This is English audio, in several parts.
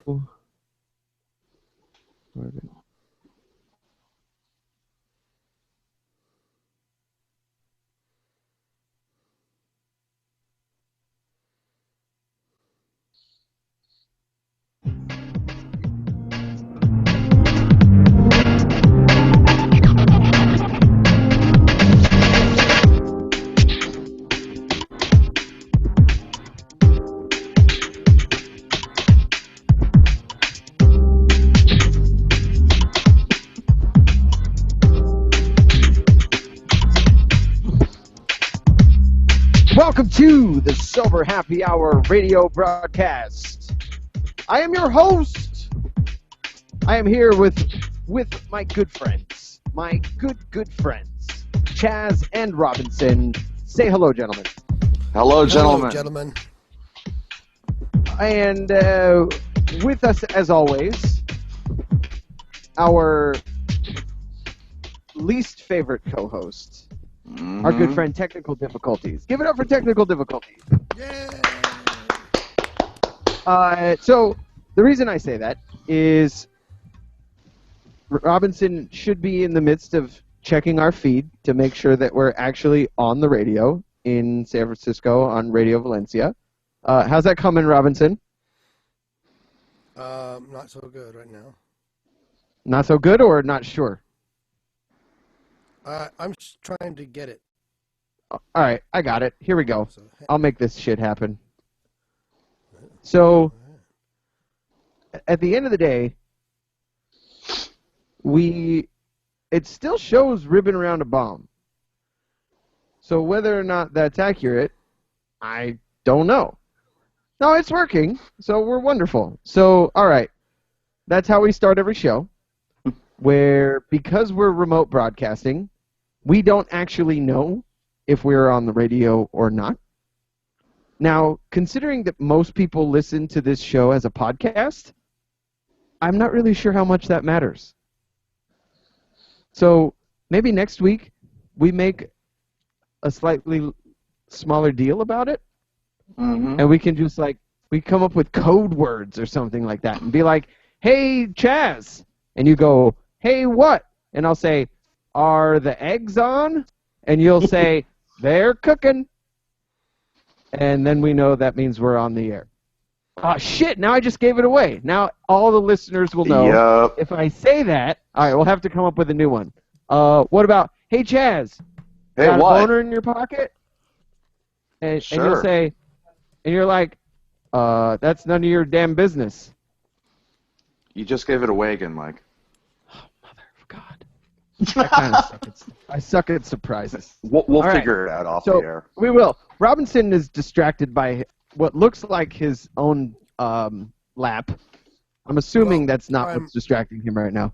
Welcome to the Silver Happy Hour radio broadcast. I am your host. I am here with my good friends, good friends, Chaz and Robinson. Say hello, gentlemen. Hello, gentlemen. Hello, gentlemen. And with us, as always, our least favorite co-host. Our good friend, Technical Difficulties. Give it up for Technical Difficulties. Yay! So, the reason I say that is Robinson should be in the midst of checking our feed to make sure that we're actually on the radio in San Francisco on Radio Valencia. How's that coming, Robinson? Not so good right now. Not so good or not sure? I'm just trying to get it. All right, I got it. Here we go. So, I'll make this shit happen. So, at the end of the day, it still shows ribbon around a bomb. So whether or not that's accurate, I don't know. No, it's working, so we're wonderful. So, all right, that's how we start every show, where because we're remote broadcasting, we don't actually know if we're on the radio or not. Now, considering that most people listen to this show as a podcast, I'm not really sure how much that matters. So maybe next week we make a slightly smaller deal about it, and we can just we come up with code words or something like that and be like, hey, Chaz, and you go, hey, what? And I'll say, are the eggs on? And you'll say, they're cooking. And then we know that means we're on the air. Oh, shit, now I just gave it away. Now all the listeners will know. If I say that, all right, we'll have to come up with a new one. What about, hey, Chaz, hey, got what? a boner in your pocket? And, sure. and you'll say, and you're like, that's none of your damn business. You just gave it away again, Mike. Oh, mother of God. I suck at surprises. We'll figure it out off the air. We will. Robinson is distracted by what looks like his own lap. I'm assuming that's not what's distracting him right now.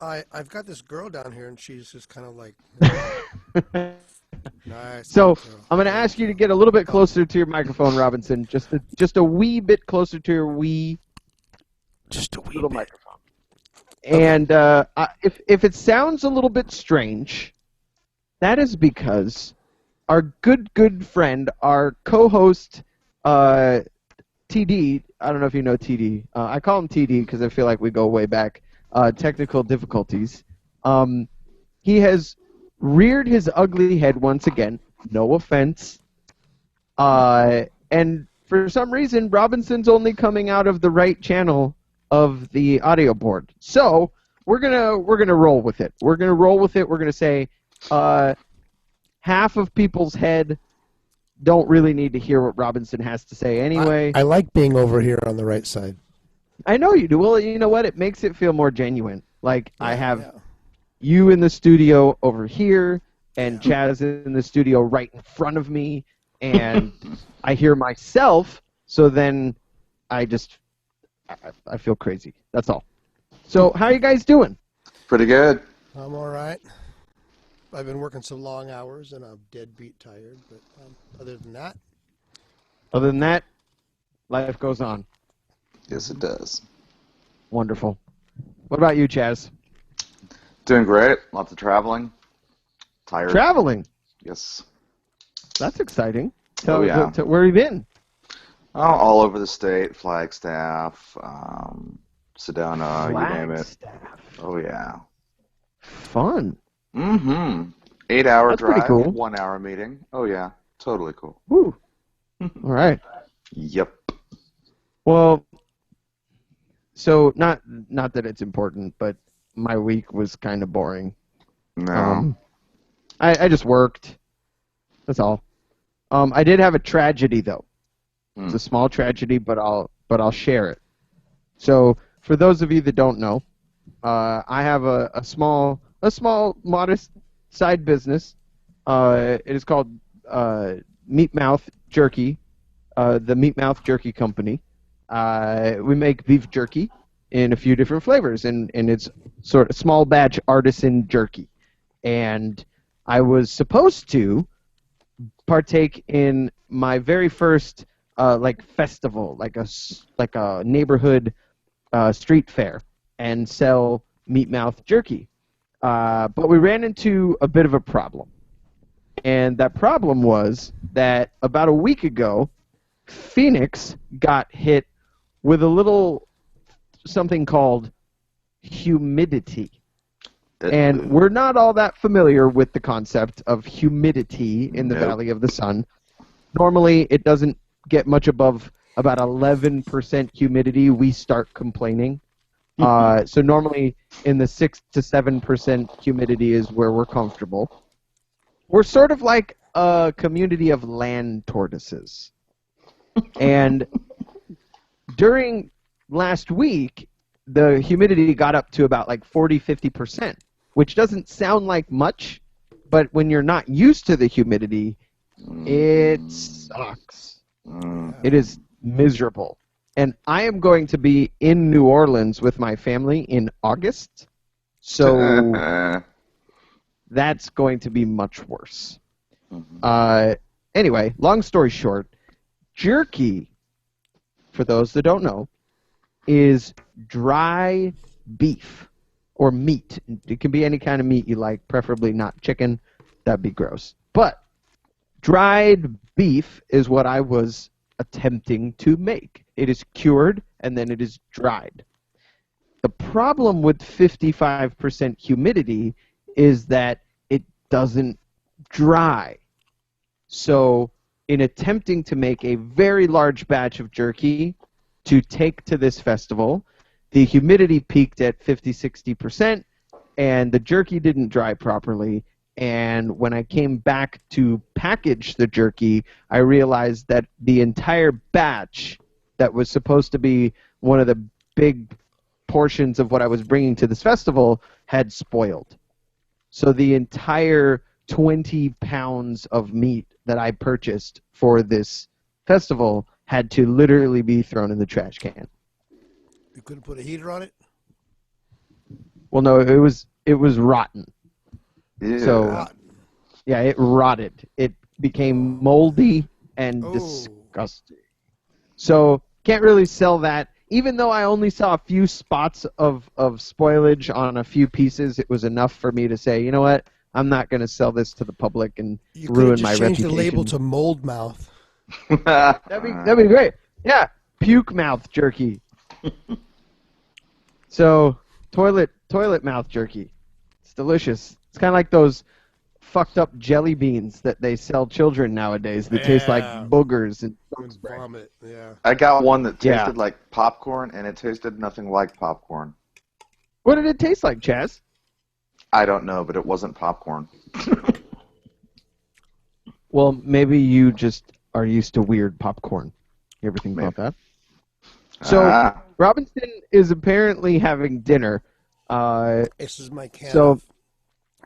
I've got this girl down here, and she's just kind of like... Nice. So I'm going to ask you to get a little bit closer to your microphone, Robinson. Just a wee bit closer to your Just a wee little bit. microphone. And if it sounds a little bit strange, that is because our good friend, our co-host, TD, I don't know if you know TD. I call him TD because I feel like we go way back. Technical difficulties. He has reared his ugly head once again. No offense. And for some reason, Robinson's only coming out of the right channel of the audio board. So we're gonna roll with it. We're gonna say half of people's head don't really need to hear what Robinson has to say anyway. I like being over here on the right side. I know you do. Well, you know what? It makes it feel more genuine. Like I have you in the studio over here, and Chaz in the studio right in front of me, and I hear myself. So then I feel crazy. That's all. So how are you guys doing? Pretty good. I'm all right. I've been working some long hours, and I'm deadbeat tired. But other than that, life goes on. Yes, it does. Wonderful. What about you, Chaz? Doing great. Lots of traveling. Tired. Traveling? Yes. That's exciting. Oh, yeah. Where have you been? Oh, all over the state, Flagstaff, Sedona, you name it. Flagstaff. Oh yeah. Fun. Mm-hmm. 8 hour That's pretty drive, cool. 1 hour meeting. Oh yeah, totally cool. Woo. All right. Yep. Well, so not that it's important, but my week was kind of boring. No. I just worked. That's all. I did have a tragedy though. It's a small tragedy, but I'll share it. So for those of you that don't know, I have a small modest side business. It is called Meat Mouth Jerky, the Meat Mouth Jerky Company. We make beef jerky in a few different flavors, and it's sort of small batch artisan jerky. And I was supposed to partake in my very first like festival, like a neighborhood street fair, and sell meat mouth jerky. But we ran into a bit of a problem, and that problem was that about a week ago, Phoenix got hit with a little something called humidity. And we're not all that familiar with the concept of humidity in the Nope. Valley of the Sun. Normally, it doesn't get much above about 11% humidity. We start complaining. So normally, in the 6 to 7% humidity is where we're comfortable. We're sort of like a community of land tortoises. And during last week, the humidity got up to about like 40-50%, which doesn't sound like much, but when you're not used to the humidity, it sucks. It is miserable. And I am going to be in New Orleans with my family in August, so that's going to be much worse. Anyway, long story short, jerky, for those that don't know, is dry beef or meat. It can be any kind of meat you like, preferably not chicken. That'd be gross. But dried beef is what I was attempting to make. It is cured and then it is dried. The problem with 55% humidity is that it doesn't dry. So in attempting to make a very large batch of jerky to take to this festival, the humidity peaked at 50-60%, and the jerky didn't dry properly. And when I came back to package the jerky, I realized that the entire batch that was supposed to be one of the big portions of what I was bringing to this festival had spoiled. So the entire 20 pounds of meat that I purchased for this festival had to literally be thrown in the trash can. You couldn't put a heater on it? Well, no, it was rotten. Ew. So, yeah, it rotted. It became moldy and disgusting. So, can't really sell that. Even though I only saw a few spots of spoilage on a few pieces, it was enough for me to say, you know what? I'm not going to sell this to the public and ruin my reputation. You could change the label to mold mouth. That'd be great. Yeah, puke mouth jerky. So, toilet mouth jerky. It's delicious. It's kind of like those fucked up jelly beans that they sell children nowadays that taste like boogers and vomit. Yeah. I got one that tasted like popcorn, and it tasted nothing like popcorn. What did it taste like, Chaz? I don't know, but it wasn't popcorn. Well, maybe you just are used to weird popcorn. You ever think about that? So, Robinson is apparently having dinner. This is my can of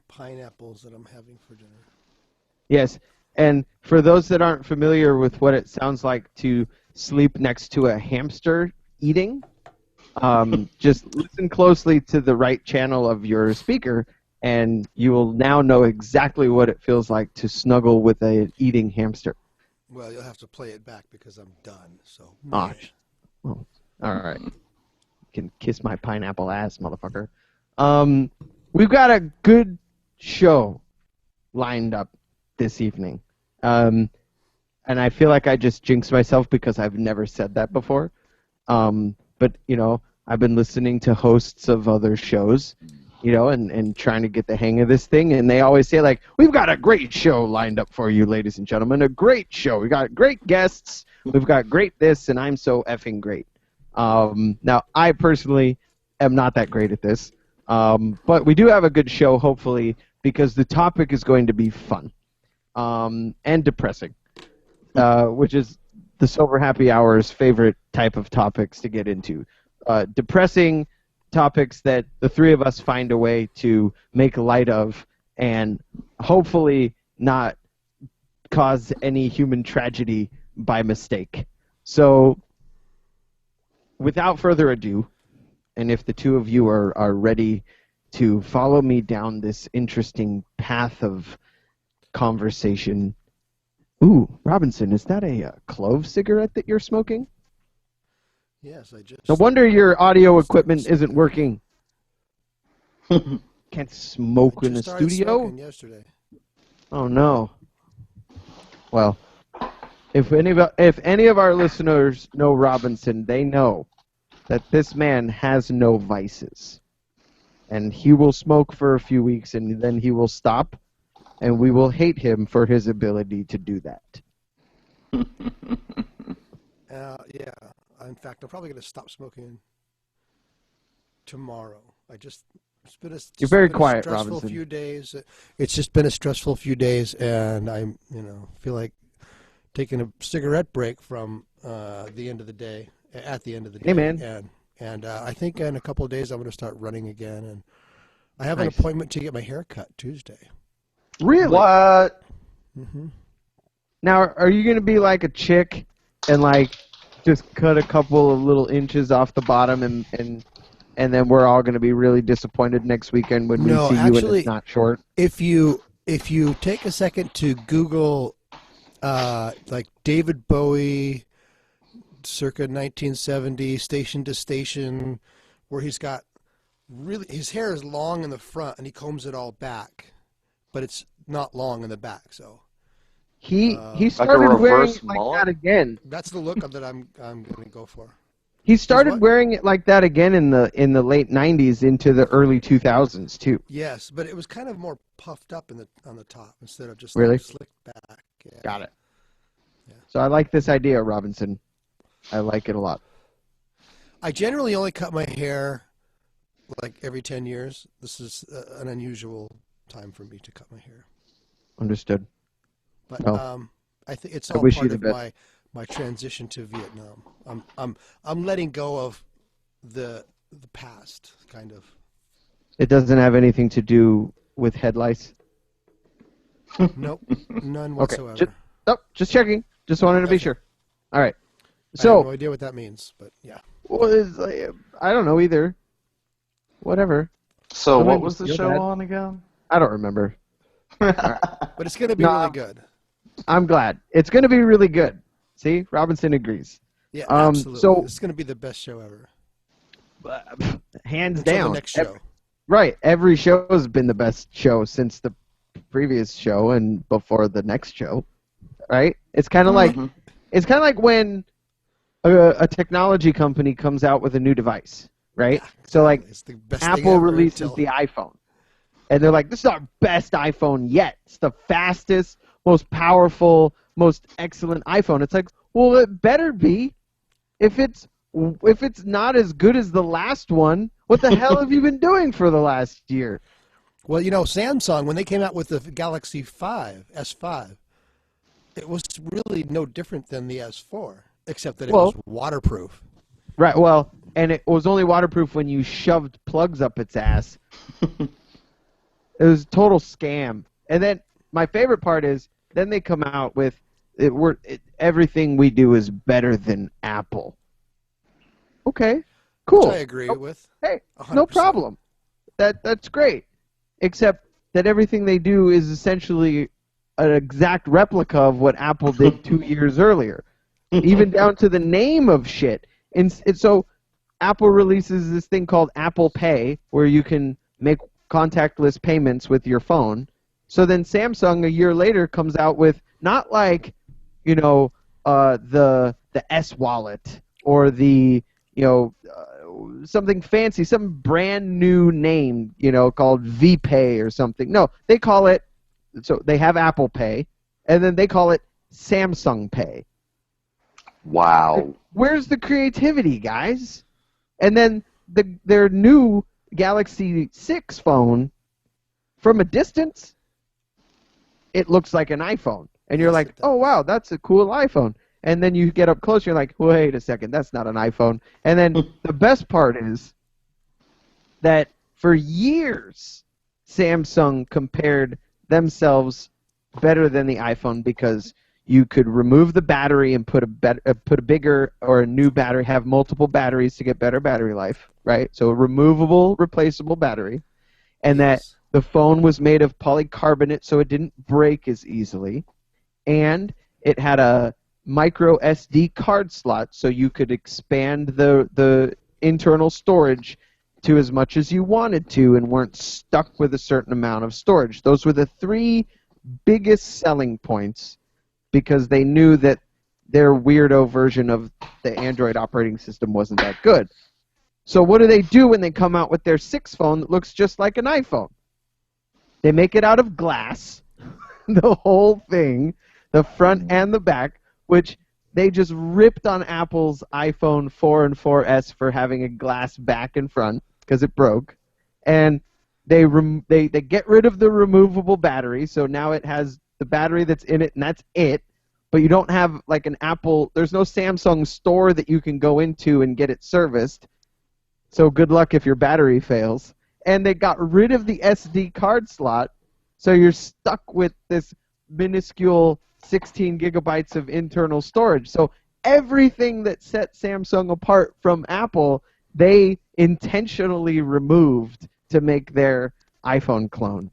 pineapples that I'm having for dinner. Yes, and for those that aren't familiar with what it sounds like to sleep next to a hamster eating, just listen closely to the right channel of your speaker, and you will now know exactly what it feels like to snuggle with an eating hamster. Well, you'll have to play it back because I'm done. So. Oh, well, all right. You can kiss my pineapple ass, motherfucker. We've got a good show lined up this evening. and I feel like I just jinxed myself because I've never said that before. But, I've been listening to hosts of other shows, and trying to get the hang of this thing, and they always say, like, we've got a great show lined up for you, ladies and gentlemen, a great show. We got great guests, we've got great this, and I'm so effing great. Now, I personally am not that great at this, but we do have a good show, hopefully, because the topic is going to be fun and depressing, which is the Sober Happy Hour's favorite type of topics to get into. Depressing topics that the three of us find a way to make light of and hopefully not cause any human tragedy by mistake. So, without further ado, and if the two of you are ready to follow me down this interesting path of conversation. Ooh, Robinson, is that a clove cigarette that you're smoking? Yes, I just... No wonder your audio equipment isn't working. Can't smoke in the studio? Yesterday. Oh, no. Well, if any of our listeners know Robinson, they know that this man has no vices. And he will smoke for a few weeks, and then he will stop, and we will hate him for his ability to do that. Yeah. In fact, I'm probably going to stop smoking tomorrow. You're very quiet, Robinson. Few days. It's just been a stressful few days, and I, feel like taking a cigarette break from the end of the day. At the end of the day. Hey, man. And I think in a couple of days I'm going to start running again, and I have an appointment to get my hair cut Tuesday. Really? What? Mm-hmm. Now, are you going to be like a chick and like just cut a couple of little inches off the bottom and then we're all going to be really disappointed next weekend when we see you and it's not short? If you take a second to Google like David Bowie circa 1970 Station to Station, where he's got his hair is long in the front and he combs it all back, but it's not long in the back. So he started like wearing it mullet? like that again. That's the look that I'm going to go for. He started wearing it like that again in the late 90s into the early 2000s too. Yes, but it was kind of more puffed up on the top instead of just really like slicked back. Yeah. Got it. Yeah. So I like this idea, Robinson. I like it a lot. I generally only cut my hair like every 10 years. This is an unusual time for me to cut my hair. Understood. But well, I think it's all part of my transition to Vietnam. I'm letting go of the past, kind of. It doesn't have anything to do with head lice? Nope, none whatsoever. Okay. Just checking. Just wanted to be sure. All right. I have no idea what that means, but yeah. Well, I don't know either. Whatever. So what was the show on again? I don't remember. But it's going to be really good. I'm glad. It's going to be really good. See? Robinson agrees. Yeah, absolutely. So, it's going to be the best show ever. Hands Until down. the next show. Right. Every show has been the best show since the previous show and before the next show. Right? It's kind of like when a technology company comes out with a new device, right? Yeah, so like it's the best Apple releases the iPhone, and they're like, this is our best iPhone yet. It's the fastest, most powerful, most excellent iPhone. It's like, well, it better be. If it's not as good as the last one, what the hell have you been doing for the last year? Well, Samsung, when they came out with the Galaxy S5, it was really no different than the S4. Except that it was waterproof. Right, well, and it was only waterproof when you shoved plugs up its ass. It was a total scam. And then my favorite part is, then they come out with, everything we do is better than Apple. Okay, cool. Which I agree with. Hey, 100%. No problem. That's great. Except that everything they do is essentially an exact replica of what Apple did 2 years earlier. Even down to the name of shit. And so Apple releases this thing called Apple Pay, where you can make contactless payments with your phone. So then Samsung, a year later, comes out with not like the S wallet or the something fancy, some brand new name, called VPay or something. No, they call it, so they have Apple Pay, and then they call it Samsung Pay. Wow. Where's the creativity, guys? And then their new Galaxy 6 phone, from a distance, it looks like an iPhone. And you're like, oh, wow, that's a cool iPhone. And then you get up close, you're like, wait a second, that's not an iPhone. And then the best part is that for years, Samsung compared themselves better than the iPhone because you could remove the battery and put a bigger or a new battery, have multiple batteries to get better battery life, right? So a removable, replaceable battery. And that the phone was made of polycarbonate so it didn't break as easily. And it had a micro SD card slot so you could expand the internal storage to as much as you wanted to and weren't stuck with a certain amount of storage. Those were the three biggest selling points because they knew that their weirdo version of the Android operating system wasn't that good. So what do when they come out with their 6 phone that looks just like an iPhone? They make it out of glass, the whole thing, the front and the back, which they just ripped on Apple's iPhone 4 and 4S for having a glass back and front because it broke. And they get rid of the removable battery, so now it has the battery that's in it, and that's it. But you don't have like an Apple, there's no Samsung store that you can go into and get it serviced. So good luck if your battery fails. And they got rid of the SD card slot, so you're stuck with this minuscule 16 gigabytes of internal storage. So everything that set Samsung apart from Apple, they intentionally removed to make their iPhone clone.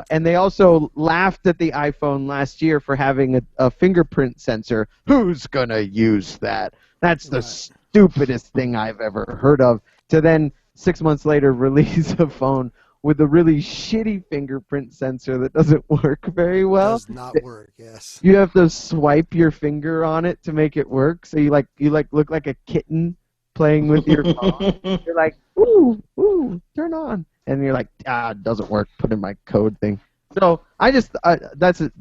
And they also laughed at the iPhone last year for having a fingerprint sensor. Who's going to use that? That's the stupidest thing I've ever heard of. To then 6 months later release a phone with a really shitty fingerprint sensor that doesn't work very well. Does not work, yes. You have to swipe your finger on it to make it work. So you look like a kitten playing with your phone. You're like, ooh, turn on. And you're like, it doesn't work. Put in my code thing. So I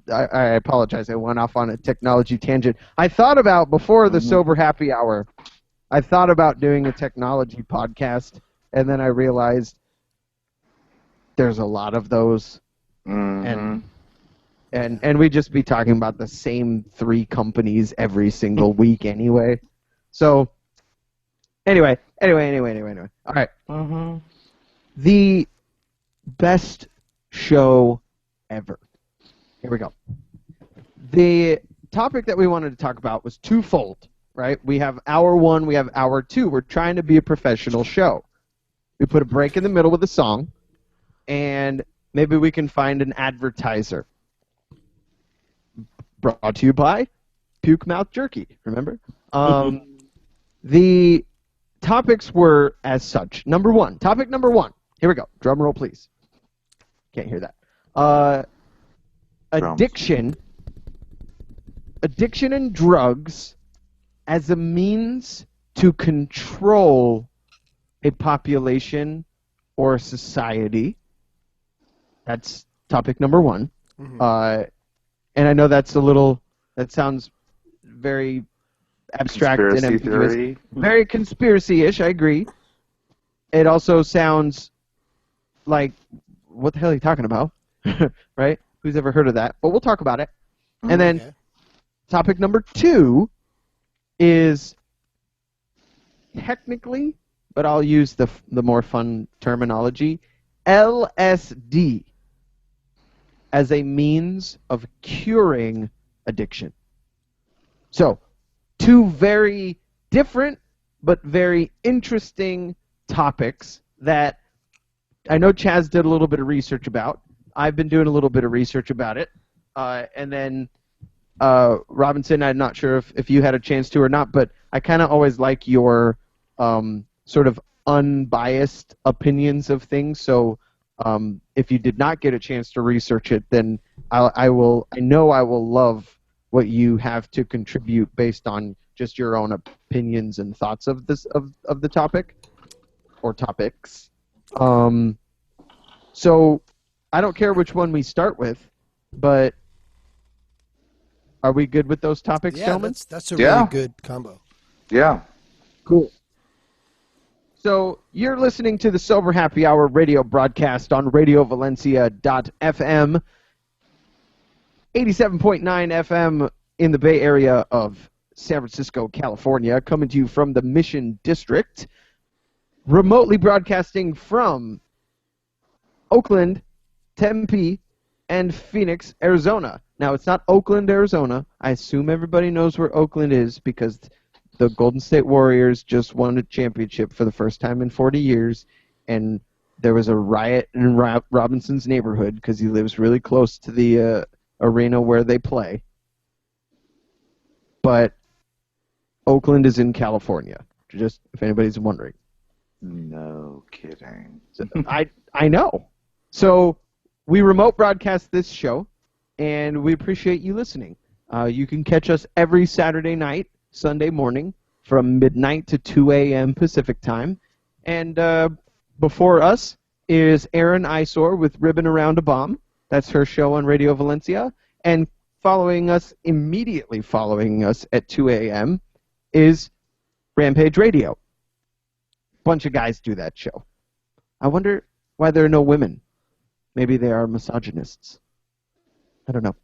apologize. I went off on a technology tangent. I thought about, before the Sober Happy Hour, I thought about doing a technology podcast, and then I realized there's a lot of those, and we'd just be talking about the same 3 companies every single week anyway. So anyway. All right. The best show ever. Here we go. The topic that we wanted to talk about was twofold, right? We have hour 1, we have hour 2. We're trying to be a professional show. We put a break in the middle with a song, and maybe we can find an advertiser. Brought to you by Puke Mouth Jerky, remember? The topics were as such. Topic number 1. Here we go. Drum roll, please. Can't hear that. Addiction and drugs as a means to control a population or society. That's topic number 1. And I know that sounds very abstract and ambiguous. Theory. Very conspiracy-ish, I agree. It also sounds like, what the hell are you talking about? Right? Who's ever heard of that? But we'll talk about it. And then topic number 2 is technically, but I'll use the more fun terminology, LSD as a means of curing addiction. So, 2 very different but very interesting topics that I know Chaz did a little bit of research about. I've been doing a little bit of research about it. And then Robinson, I'm not sure if you had a chance to or not, but I kind of always like your sort of unbiased opinions of things. So if you did not get a chance to research it, then I know I will love what you have to contribute based on just your own opinions and thoughts of this of the topic or topics. So I don't care which one we start with, but are we good with those topics, gentlemen? That's a really good combo. Yeah. Cool. So you're listening to the Sober Happy Hour radio broadcast on RadioValencia.fm, 87.9 FM in the Bay Area of San Francisco, California, coming to you from the Mission District, remotely broadcasting from Oakland, Tempe, and Phoenix, Arizona. Now, it's not Oakland, Arizona. I assume everybody knows where Oakland is because the Golden State Warriors just won a championship for the first time in 40 years, and there was a riot in Robinson's neighborhood because he lives really close to the arena where they play. But Oakland is in California, just if anybody's wondering. No kidding. I know. So we remote broadcast this show, and we appreciate you listening. You can catch us every Saturday night, Sunday morning, from midnight to 2 a.m. Pacific time. And before us is Erin Isor with Ribbon Around a Bomb. That's her show on Radio Valencia. And immediately following us at 2 a.m. is Rampage Radio. Bunch of guys do that show. I wonder why there are no women. Maybe they are misogynists. I don't know.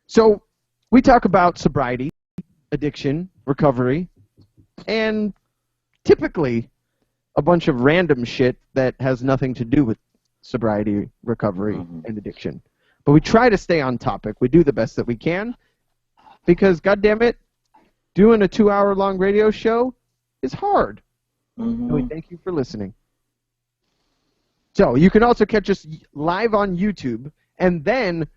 So we talk about sobriety, addiction, recovery, and typically a bunch of random shit that has nothing to do with sobriety, recovery, and addiction. But we try to stay on topic. We do the best that we can because, goddammit, doing a 2-hour-long radio show is hard. And we thank you for listening. So you can also catch us live on YouTube and then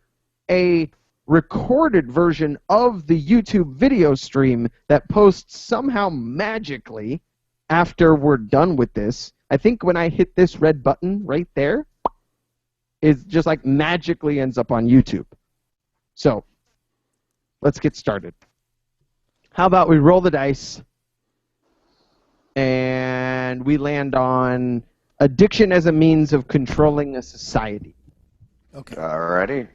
a recorded version of the YouTube video stream that posts somehow magically after we're done with this. I think when I hit this red button right there, it just like magically ends up on YouTube. So let's get started. How about we roll the dice and we land on addiction as a means of controlling a society. Okay. Alrighty.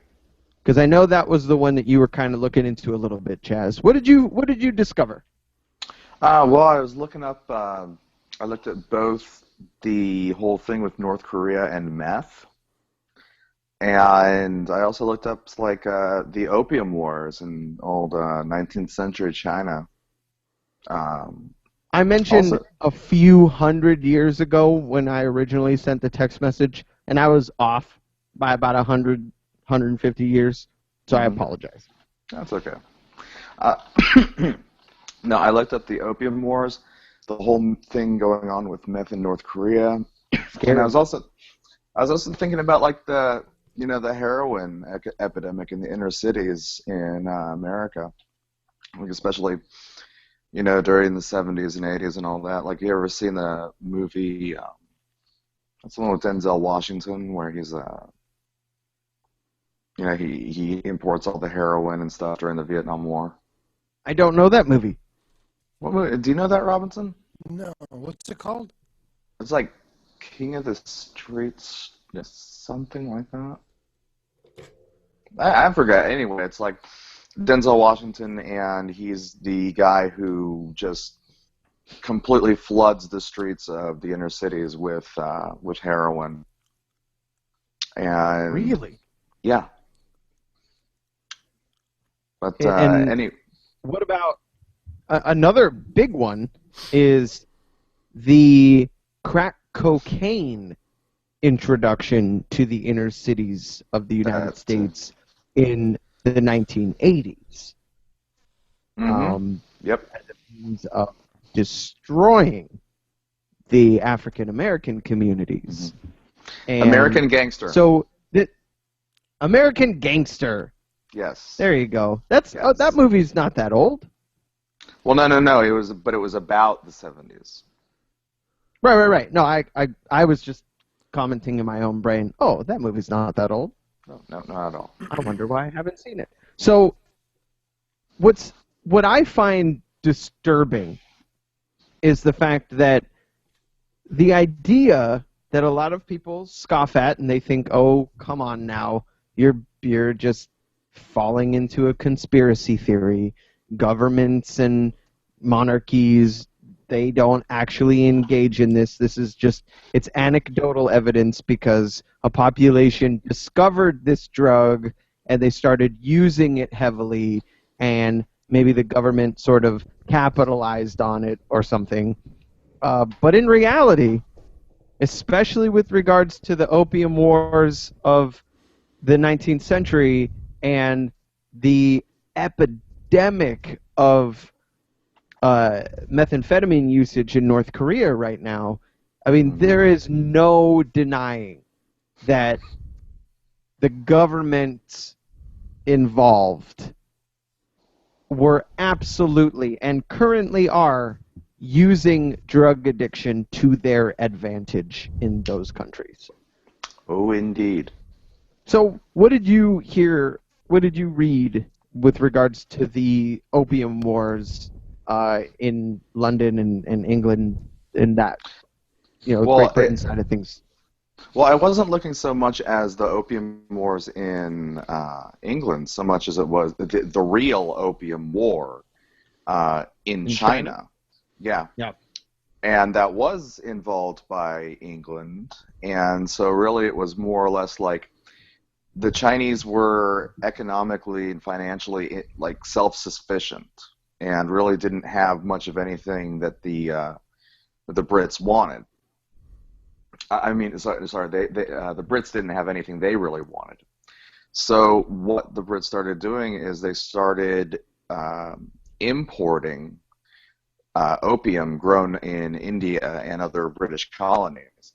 Because I know that was the one that you were kind of looking into a little bit, Chaz. What did you discover? Well, I was looking up. I looked at both the whole thing with North Korea and meth, and I also looked up like the opium wars in old 19th century China. I mentioned a few hundred years ago when I originally sent the text message, and I was off by about 100, 150 years, so I apologize. That's okay. No, I looked up the opium wars, the whole thing going on with meth in North Korea, and I was also thinking about like the heroin epidemic in the inner cities in America, like especially during the 70s and 80s and all that. Like, you ever seen the movie? That's the one with Denzel Washington where he's he imports all the heroin and stuff during the Vietnam War. I don't know that movie. What movie? Do you know that, Robinson? No. What's it called? It's like King of the Streets, something like that. I forgot. Anyway, it's like Denzel Washington, and he's the guy who just completely floods the streets of the inner cities with heroin. And really? Yeah. But what about another big one is the crack cocaine introduction to the inner cities of the United States in the 1980s. Yep. As a means of destroying the African American communities. And American Gangster. So, American Gangster. Yes. There you go. That movie's not that old. Well, no. It was about the 70s. Right. No, I was just commenting in my own brain. Oh, that movie's not that old. No, not at all. I wonder why I haven't seen it. So, what I find disturbing is the fact that the idea that a lot of people scoff at and they think, oh, come on now, you're just falling into a conspiracy theory. Governments and monarchies, they don't actually engage in this. This is just, it's anecdotal evidence because a population discovered this drug and they started using it heavily, and maybe the government sort of capitalized on it or something. But in reality, especially with regards to the opium wars of the 19th century and the epidemic of methamphetamine usage in North Korea right now, I mean, there is no denying that the governments involved were absolutely and currently are using drug addiction to their advantage in those countries. Oh, indeed. So what did you hear, what did you read with regards to the opium wars in London and England and that, Great Britain side of things? Well, I wasn't looking so much as the opium wars in England so much as it was the real opium war in China. Yeah. And that was involved by England, and so really it was more or less like the Chinese were economically and financially like self-sufficient and really didn't have much of anything that the Brits wanted. I mean, sorry, the Brits didn't have anything they really wanted. So what the Brits started doing is they started importing opium grown in India and other British colonies.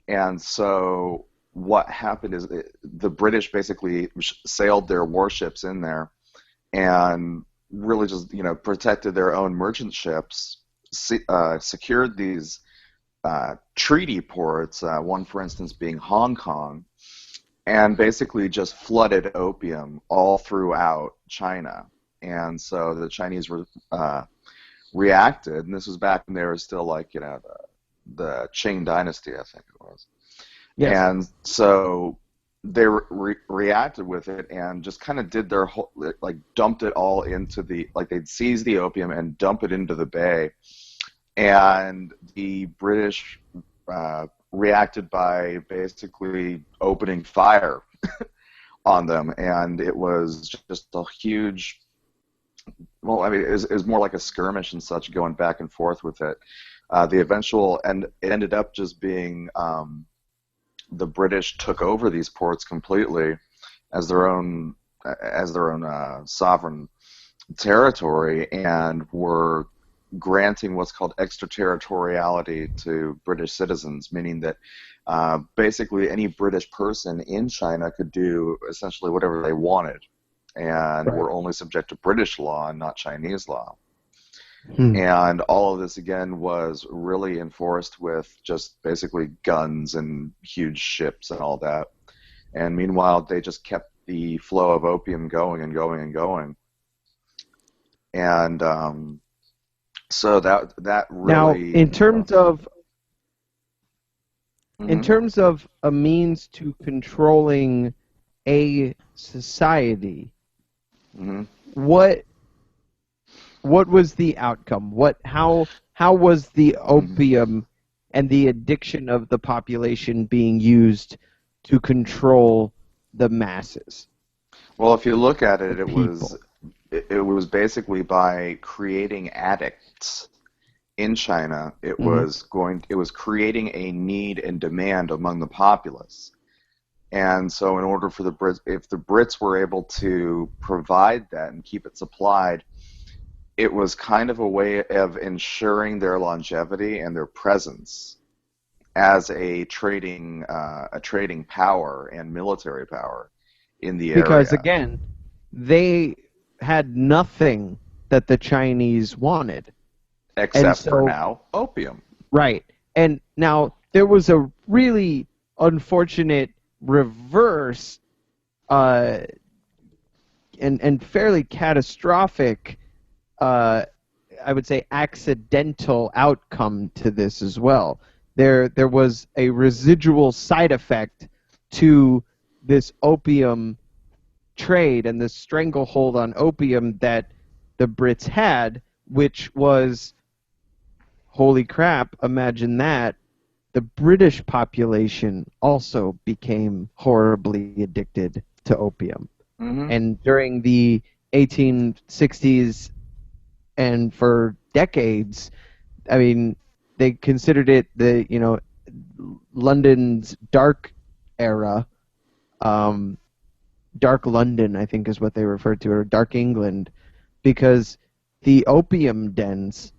And so what happened is the British basically sailed their warships in there and really just, protected their own merchant ships, secured these treaty ports, one for instance being Hong Kong, and basically just flooded opium all throughout China. And so the Chinese reacted, and this was back when they were still like, the Qing dynasty, I think it was. Yes. And so they reacted with it and just kind of did their whole, like dumped it all into they'd seize the opium and dump it into the bay. And the British reacted by basically opening fire on them, and it was just a huge. Well, I mean, it was more like a skirmish and such, going back and forth with it. The eventual, and it ended up just being the British took over these ports completely as their own sovereign territory, and were granting what's called extraterritoriality to British citizens, meaning that basically any British person in China could do essentially whatever they wanted, and were only subject to British law and not Chinese law. And all of this, again, was really enforced with just basically guns and huge ships and all that. And meanwhile, they just kept the flow of opium going and going and going. And so that really... Now, in terms of a means to controlling a society, what was the outcome? How was the opium and the addiction of the population being used to control the masses? Well, if you look at it, it was basically by creating addicts in China. It was creating a need and demand among the populace. And so in order for the Brits, if the Brits were able to provide that and keep it supplied, it was kind of a way of ensuring their longevity and their presence as a trading power and military power in the area. Because again, they had nothing that the Chinese wanted. Except for now, opium. Right. And now there was a really unfortunate reverse and fairly catastrophic, I would say, accidental outcome to this as well. There was a residual side effect to this opium trade and this stranglehold on opium that the Brits had, which was, holy crap, imagine that, the British population also became horribly addicted to opium. Mm-hmm. And during the 1860s and for decades, I mean, they considered it London's dark era. Dark London, I think, is what they referred to, or Dark England, because the opium dens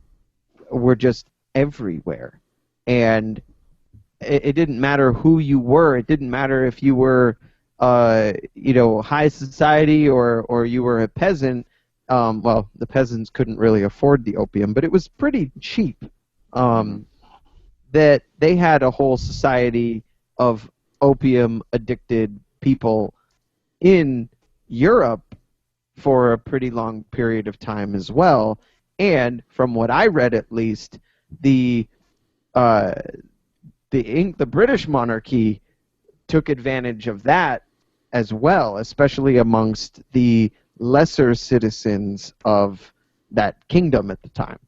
were just everywhere. And it didn't matter who you were. It didn't matter if you were, high society or you were a peasant. Well, the peasants couldn't really afford the opium, but it was pretty cheap. That they had a whole society of opium-addicted people in Europe for a pretty long period of time as well. And from what I read, at least, the British monarchy took advantage of that as well, especially amongst the lesser citizens of that kingdom at the time.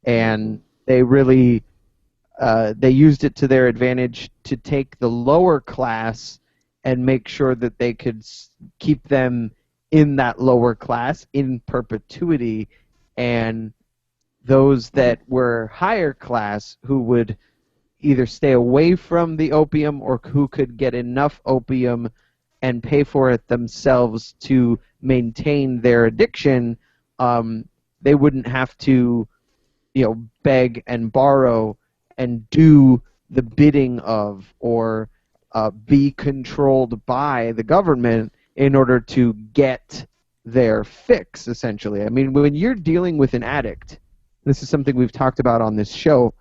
And they really they used it to their advantage to take the lower class and make sure that they could keep them in that lower class in perpetuity, and those that were higher class who would either stay away from the opium or who could get enough opium and pay for it themselves to maintain their addiction, they wouldn't have to, beg and borrow and do the bidding of or be controlled by the government in order to get their fix, essentially. I mean, when you're dealing with an addict, this is something we've talked about on this show,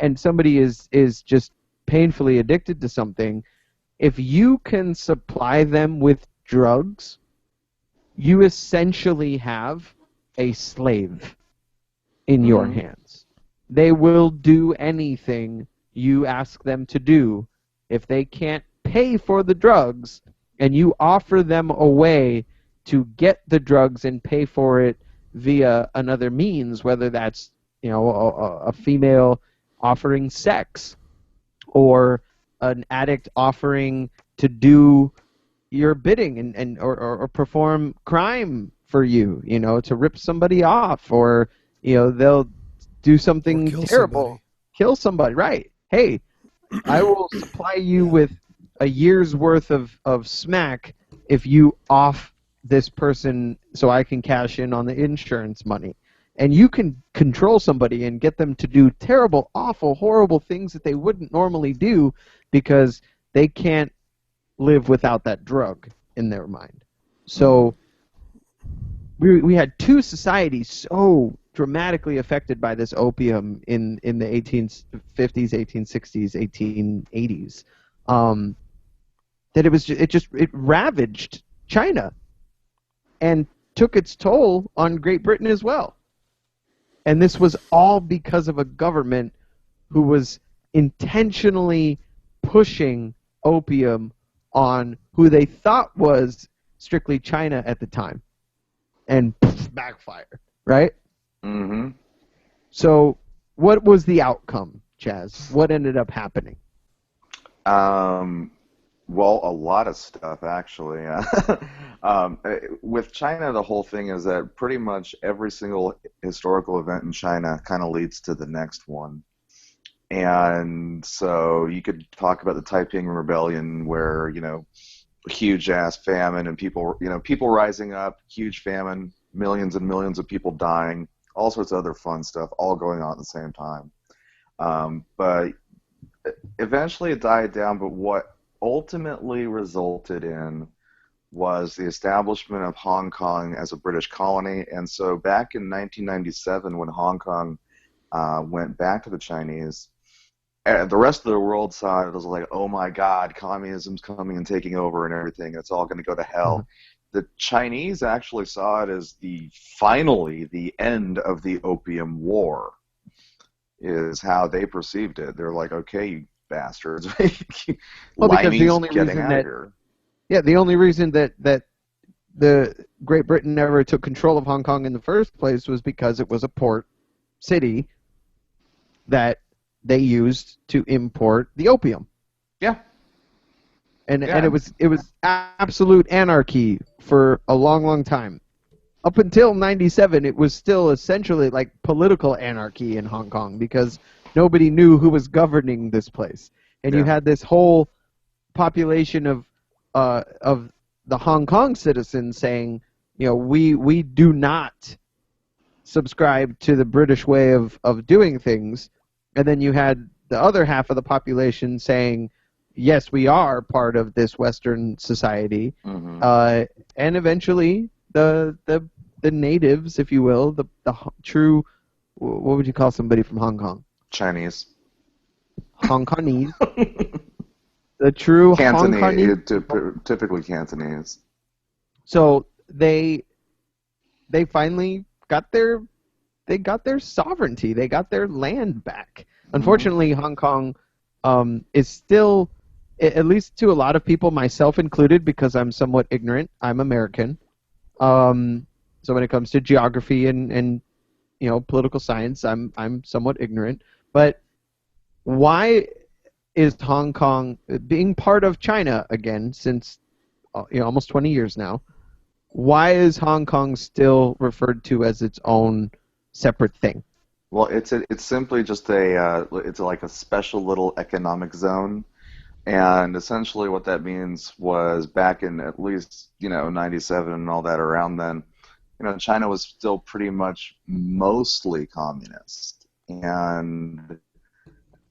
and somebody is just painfully addicted to something, if you can supply them with drugs, you essentially have a slave in your hands. They will do anything you ask them to do. If they can't pay for the drugs and you offer them a way to get the drugs and pay for it via another means, whether that's a female offering sex or an addict offering to do your bidding or perform crime for you, to rip somebody off, or they'll do something terrible, kill somebody, right? Hey, I will supply you with a year's worth of smack if you off this person so I can cash in on the insurance money. And you can control somebody and get them to do terrible, awful, horrible things that they wouldn't normally do because they can't live without that drug in their mind. So we had two societies so dramatically affected by this opium in the 1850s, 1860s, 1880s, that it ravaged China and took its toll on Great Britain as well. And this was all because of a government who was intentionally pushing opium on who they thought was strictly China at the time. And backfire, right? Mm-hmm. So what was the outcome, Chaz? What ended up happening? Well, a lot of stuff, actually. With China, the whole thing is that pretty much every single historical event in China kind of leads to the next one. And so you could talk about the Taiping Rebellion, where, a huge-ass famine and people rising up, huge famine, millions and millions of people dying, all sorts of other fun stuff, all going on at the same time. But eventually it died down, but what ultimately resulted in was the establishment of Hong Kong as a British colony. And so back in 1997, when Hong Kong went back to the Chinese, the rest of the world saw it as like, oh my God, communism's coming and taking over and everything. It's all going to go to hell. the Chinese actually saw it as finally the end of the Opium War, is how they perceived it. They're like, okay, you bastards, Well, because the Limeys only getting reason out of that here. the only reason that the Great Britain never took control of Hong Kong in the first place was because it was a port city that they used to import the opium. Yeah. And it was absolute anarchy for a long, long time. Up until 97, it was still essentially like political anarchy in Hong Kong because nobody knew who was governing this place. And you had this whole population of the Hong Kong citizens saying, we do not subscribe to the British way of doing things. And then you had the other half of the population saying, yes, we are part of this Western society. And eventually the natives, if you will, the true, what would you call somebody from Hong Kong? Chinese. Hong Kongese. The true Cantonese, typically Cantonese. So they finally got their sovereignty. They got their land back. Unfortunately, Hong Kong is still, at least to a lot of people, myself included, because I'm somewhat ignorant. I'm American. So when it comes to geography and political science, I'm somewhat ignorant. But why is Hong Kong being part of China again since almost 20 years now? Why is Hong Kong still referred to as its own separate thing? Well, it's simply just it's like a special little economic zone, and essentially what that means was back in at least 97 and all that around then, China was still pretty much mostly communist, and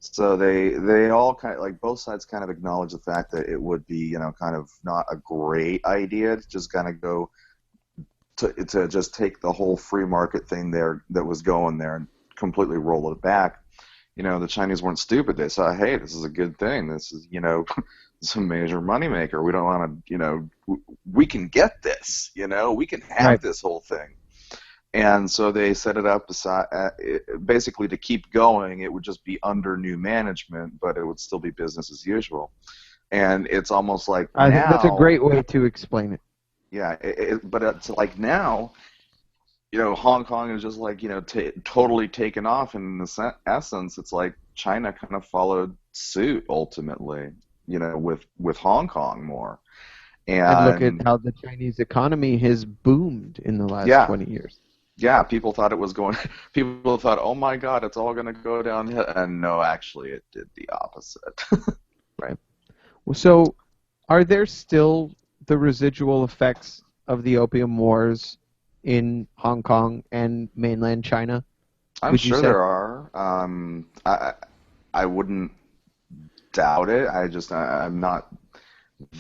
so they all kind of, like, both sides kind of acknowledge the fact that it would be kind of not a great idea to just kind of go to just take the whole free market thing there that was going there and completely roll it back. The Chinese weren't stupid. They saw, hey, this is a good thing. This is it's a major moneymaker. We don't want to we can get this. We can have this whole thing. And so they set it up basically to keep going. It would just be under new management, but it would still be business as usual. And it's almost like I think that's a great way to explain it. Yeah, but it's like now, Hong Kong is just like totally taken off. And in the essence, it's like China kind of followed suit ultimately, with Hong Kong more. And look at how the Chinese economy has boomed in the last 20 years. Yeah, people thought it was going. People thought, "Oh my God, it's all going to go downhill," and no, actually, it did the opposite. Right. Well, so, are there still the residual effects of the Opium Wars in Hong Kong and mainland China? I'm sure there are. I wouldn't doubt it. I'm not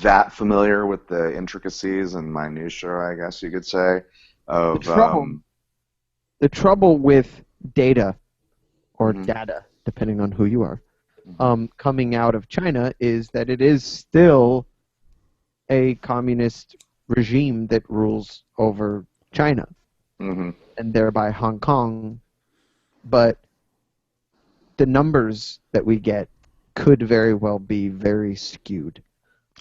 that familiar with the intricacies and minutiae, I guess you could say, of the trouble with data, or data, depending on who you are, coming out of China is that it is still a communist regime that rules over China, and thereby Hong Kong. But the numbers that we get could very well be very skewed.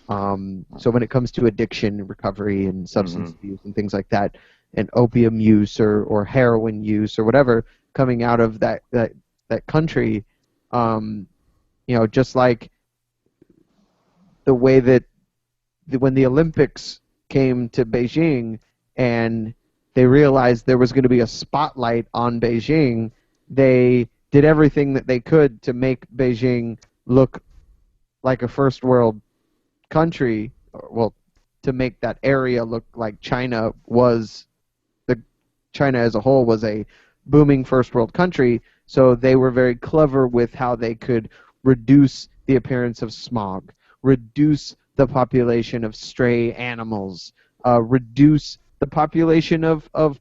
So when it comes to addiction and recovery and substance abuse and things like that, and opium use or heroin use or whatever coming out of that country, just like the way that when the Olympics came to Beijing and they realized there was going to be a spotlight on Beijing, they did everything that they could to make Beijing look like a first world country, well, to make that area look like China as a whole was a booming first world country. So they were very clever with how they could reduce the appearance of smog, reduce the population of stray animals, reduce the population of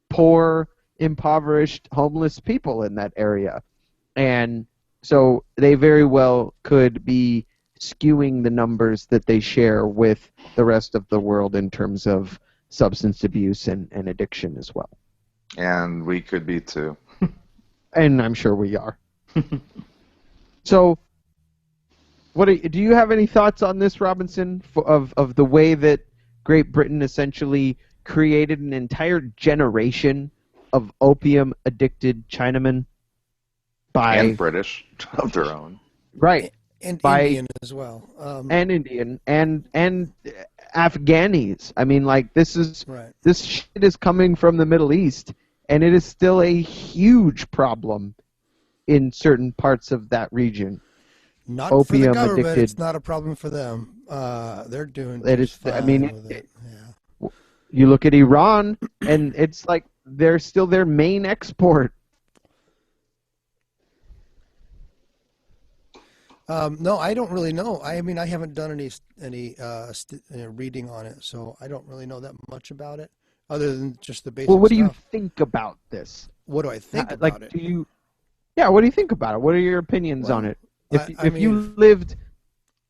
poor, impoverished, homeless people in that area. And so they very well could be skewing the numbers that they share with the rest of the world in terms of substance abuse and addiction as well. And we could be too. And I'm sure we are. So, do you have any thoughts on this, Robinson, of the way that Great Britain essentially created an entire generation of opium-addicted Chinamen? And British of their own. Right. And Indian as well. And Indian and Afghanis. I mean, like, this shit is coming from the Middle East, and it is still a huge problem in certain parts of that region. Not for the government. It's not a problem for them. They're doing fine with it. Yeah. You look at Iran, and it's like they're still their main export. No, I don't really know. I mean, I haven't done any reading on it, so I don't really know that much about it, other than just the basic stuff. Well, what do you think about this? What do I think about it? What do you think about it? What are your opinions on it? If you lived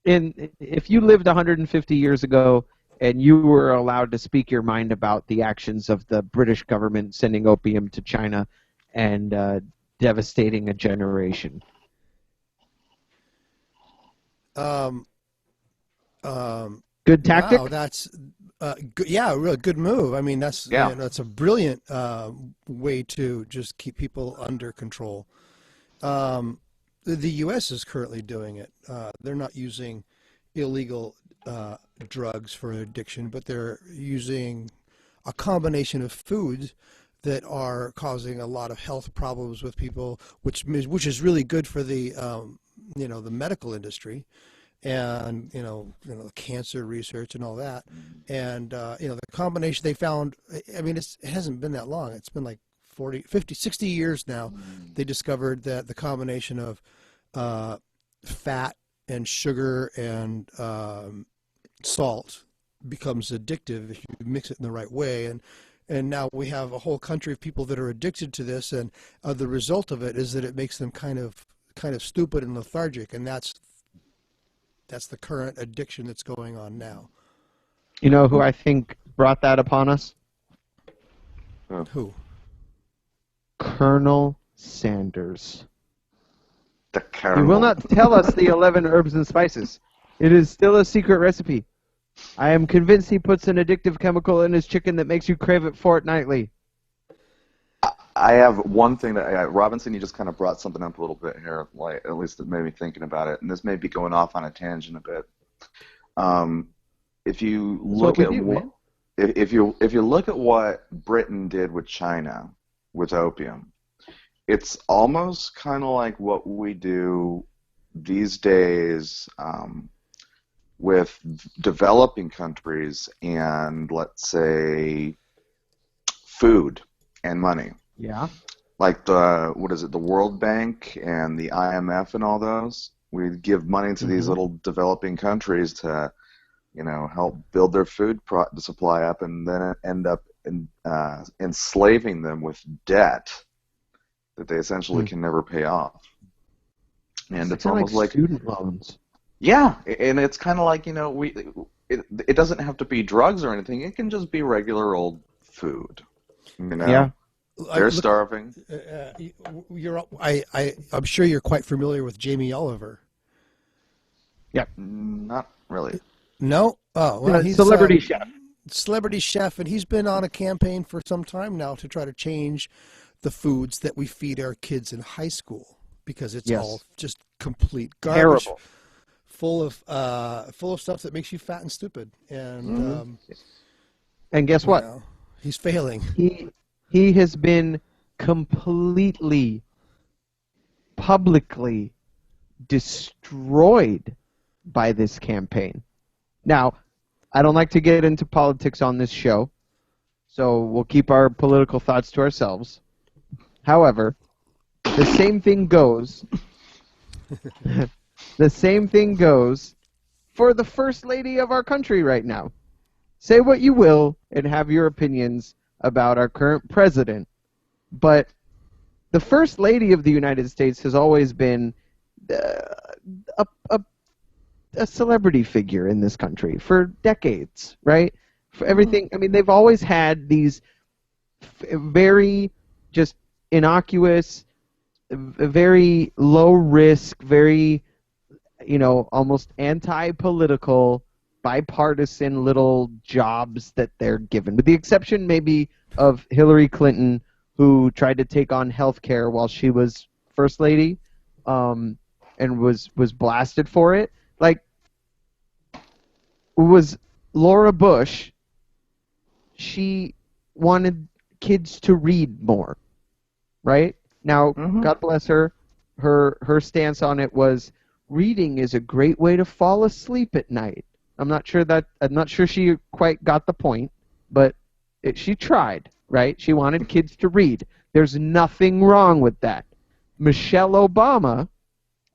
150 years ago and you were allowed to speak your mind about the actions of the British government sending opium to China and devastating a generation. Good tactic? Wow, that's a real good move. I mean, that's that's a brilliant way to just keep people under control. The U.S. is currently doing it. They're not using illegal drugs for addiction, but they're using a combination of foods that are causing a lot of health problems with people, which is really good for the the medical industry, and the cancer research and all that, and the combination they found. I mean, it hasn't been that long. It's been like 40, 50, 60 years now. They discovered that the combination of fat and sugar and salt becomes addictive if you mix it in the right way, and now we have a whole country of people that are addicted to this, and the result of it is that it makes them kind of stupid and lethargic, and that's the current addiction that's going on now. You know who I think brought that upon us? Who? Colonel Sanders. The Colonel. He will not tell us the 11 herbs and spices. It is still a secret recipe. I am convinced he puts an addictive chemical in his chicken that makes you crave it fortnightly. I have one thing that Robinson, you just kind of brought something up a little bit here, like at least it made me thinking about it, and this may be going off on a tangent a bit. If you look if you look at what Britain did with China with opium, it's almost kind of like what we do these days with developing countries and, let's say, food and money. Yeah. Like the World Bank and the IMF and all those. We give money to these little developing countries to, help build their food supply up, and then end up enslaving them with debt that they essentially can never pay off. And it's almost like student loans. Yeah, and it's kind of like, it doesn't have to be drugs or anything. It can just be regular old food. Yeah. They're starving. I'm sure you're quite familiar with Jamie Oliver. Yeah. Not really. No? Oh, well, he's celebrity chef. Celebrity chef, and he's been on a campaign for some time now to try to change the foods that we feed our kids in high school, because it's all just complete garbage. Terrible. Full of stuff that makes you fat and stupid. And and guess what? He's failing. He has been completely, publicly destroyed by this campaign. Now, I don't like to get into politics on this show, so we'll keep our political thoughts to ourselves. However, the same thing goes. The same thing goes for the First Lady of our country right now. Say what you will and have your opinions about our current president, but the First Lady of the United States has always been a a celebrity figure in this country for decades, right? For everything. I mean, they've always had these very just innocuous, very low risk, very, almost anti-political, bipartisan little jobs that they're given, with the exception maybe of Hillary Clinton, who tried to take on healthcare while she was first lady, and was blasted for it. Like, was Laura Bush? She wanted kids to read more, right? Now, God bless her. Her stance on it was reading is a great way to fall asleep at night. I'm not sure she quite got the point, but she tried, right? She wanted kids to read. There's nothing wrong with that. Michelle Obama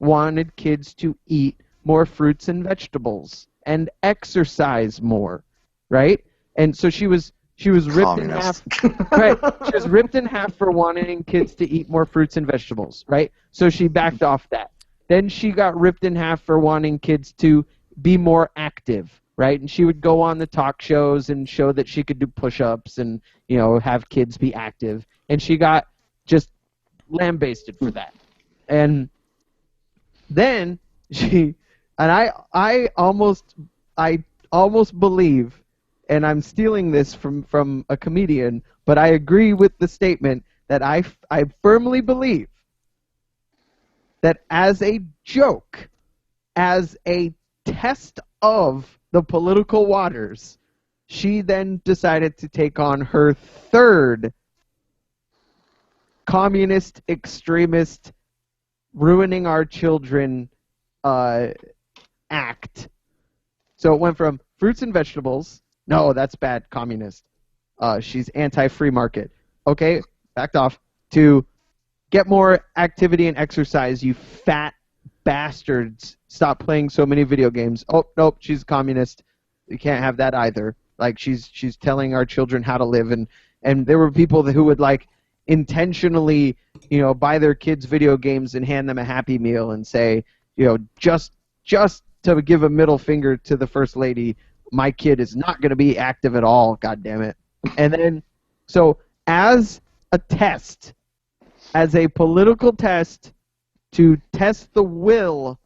wanted kids to eat more fruits and vegetables and exercise more, right? And so she was ripped in half. Right. She was ripped in half for wanting kids to eat more fruits and vegetables, right? So she backed off that. Then she got ripped in half for wanting kids to be more active, right? And she would go on the talk shows and show that she could do push-ups and, have kids be active. And she got just lambasted for that. And then I almost believe, and I'm stealing this from a comedian, but I agree with the statement that I firmly believe that as a joke, as a test of the political waters, she then decided to take on her third communist, extremist, ruining our children act. So it went from fruits and vegetables. No, that's bad, communist. She's anti-free market. Okay, backed off. To get more activity and exercise, you fat bastards. Stop playing so many video games. Oh, nope, she's a communist. You can't have that either. Like, she's telling our children how to live. And there were people who would, like, intentionally, buy their kids video games and hand them a Happy Meal and say, just to give a middle finger to the First Lady, my kid is not going to be active at all, God damn it. And then, so as a test, as a political test to test the will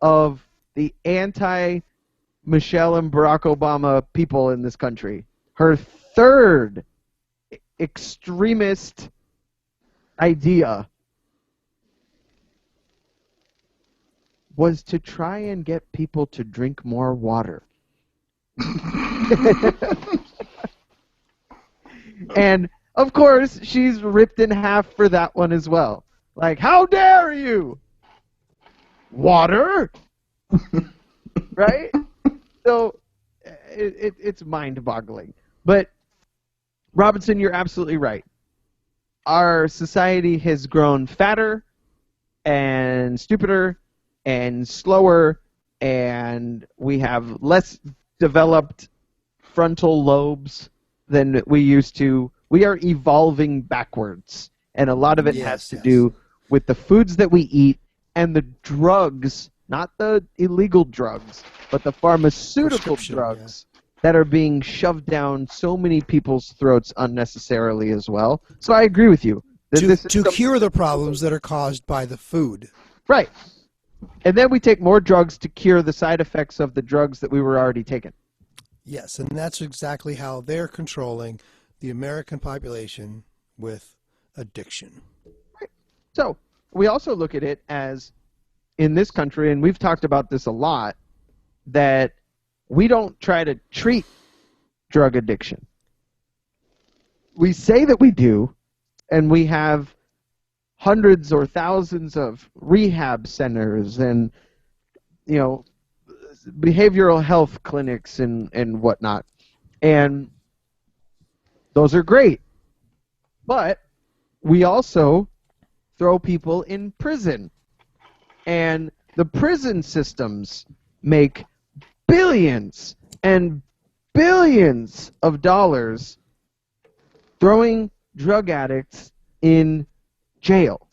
of the anti-Michelle and Barack Obama people in this country, her third extremist idea was to try and get people to drink more water. And, of course, she's ripped in half for that one as well. Like, how dare you? Water? Right? So, it's mind-boggling. But, Robinson, you're absolutely right. Our society has grown fatter and stupider and slower, and we have less developed frontal lobes than we used to. We are evolving backwards, and a lot of it has to do with the foods that we eat and the drugs, not the illegal drugs, but the pharmaceutical drugs that are being shoved down so many people's throats unnecessarily as well. So I agree with you. To cure the problems that are caused by the food. Right. And then we take more drugs to cure the side effects of the drugs that we were already taking. Yes, and that's exactly how they're controlling the American population with addiction. Right. So we also look at it as, in this country, and we've talked about this a lot, that we don't try to treat drug addiction. We say that we do, and we have hundreds or thousands of rehab centers and, behavioral health clinics and whatnot. And those are great. But we also throw people in prison. And the prison systems make billions and billions of dollars throwing drug addicts in jail.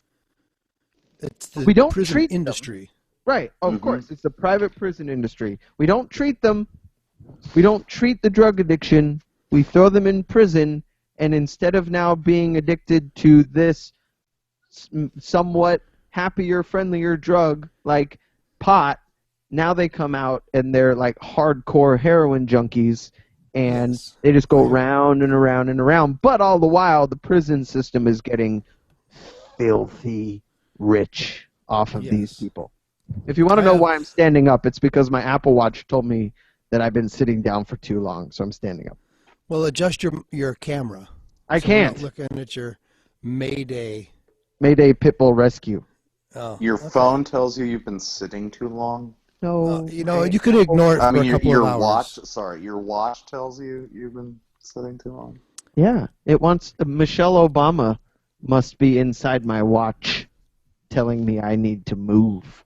It's the we don't prison treat industry. Right, of course. It's the private prison industry. We don't treat them. We don't treat the drug addiction. We throw them in prison, and instead of now being addicted to this somewhat happier, friendlier drug like pot, now they come out and they're like hardcore heroin junkies, and they just go round and around and around. But all the while, the prison system is getting filthy rich off of these people. If you want to know why I'm standing up, it's because my Apple Watch told me that I've been sitting down for too long, so I'm standing up. Well, adjust your camera. I can't. I'm not looking at your Mayday Pitbull Rescue. Oh, your phone tells you you've been sitting too long? No. You could ignore it for a couple of hours. Your watch tells you you've been sitting too long? Yeah. It wants Michelle Obama must be inside my watch telling me I need to move.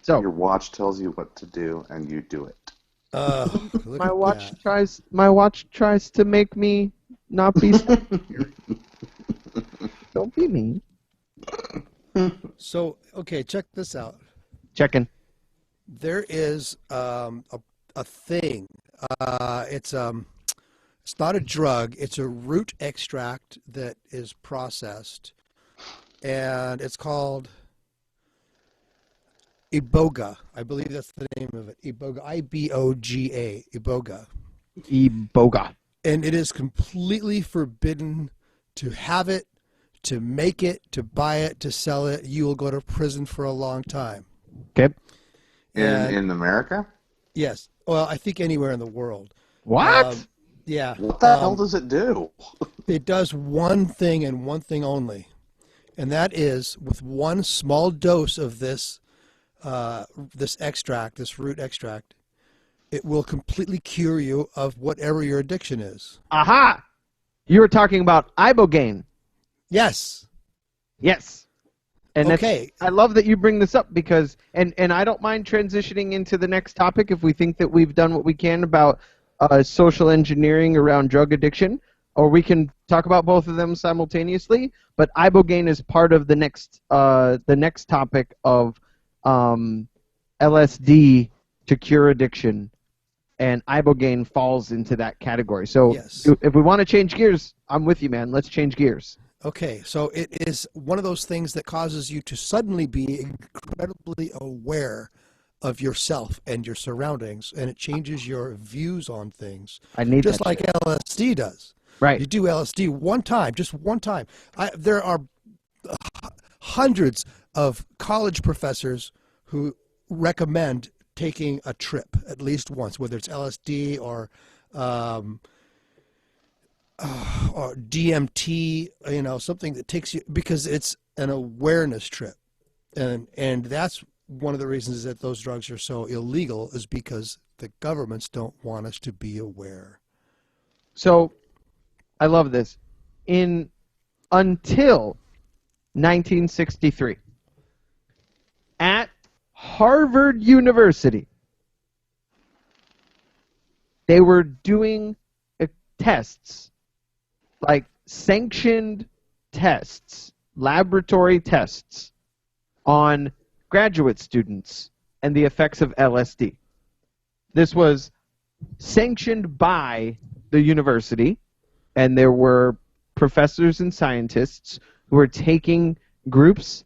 So your watch tells you what to do, and you do it. my watch tries to make me not be. Don't be mean. So okay, check this out. Checking. There is a thing. It's not a drug. It's a root extract that is processed, and it's called Iboga. I believe that's the name of it. Iboga. I-B-O-G-A. Iboga. Iboga. And it is completely forbidden to have it, to make it, to buy it, to sell it. You will go to prison for a long time. Okay. In America? Yes. Well, I think anywhere in the world. What? Yeah. What the hell does it do? It does one thing and one thing only. And that is, with one small dose of this extract, this root extract, it will completely cure you of whatever your addiction is. Aha! You were talking about ibogaine. Yes. Yes. And okay. I love that you bring this up because, and I don't mind transitioning into the next topic if we think that we've done what we can about social engineering around drug addiction, or we can talk about both of them simultaneously. But ibogaine is part of the next topic of LSD to cure addiction, and ibogaine falls into that category. So if we want to change gears, I'm with you, man. Let's change gears. Okay, so it is one of those things that causes you to suddenly be incredibly aware of yourself and your surroundings, and it changes your views on things. I need just that like shit. LSD does. Right. You do LSD one time, just one time. There are hundreds of college professors who recommend taking a trip at least once, whether it's LSD or DMT, something that takes you, because it's an awareness trip. And that's one of the reasons that those drugs are so illegal, is because the governments don't want us to be aware. So I love this. Until 1963, at Harvard University, they were doing tests, like sanctioned tests, laboratory tests on graduate students and the effects of LSD. This was sanctioned by the university, and there were professors and scientists who were taking groups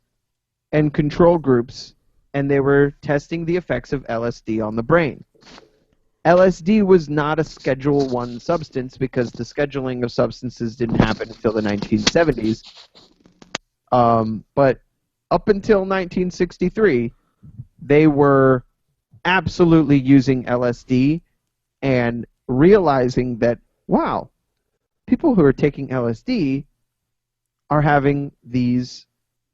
and control groups, and they were testing the effects of LSD on the brain. LSD was not a Schedule I substance because the scheduling of substances didn't happen until the 1970s. But up until 1963, they were absolutely using LSD and realizing that, wow, people who are taking LSD are having these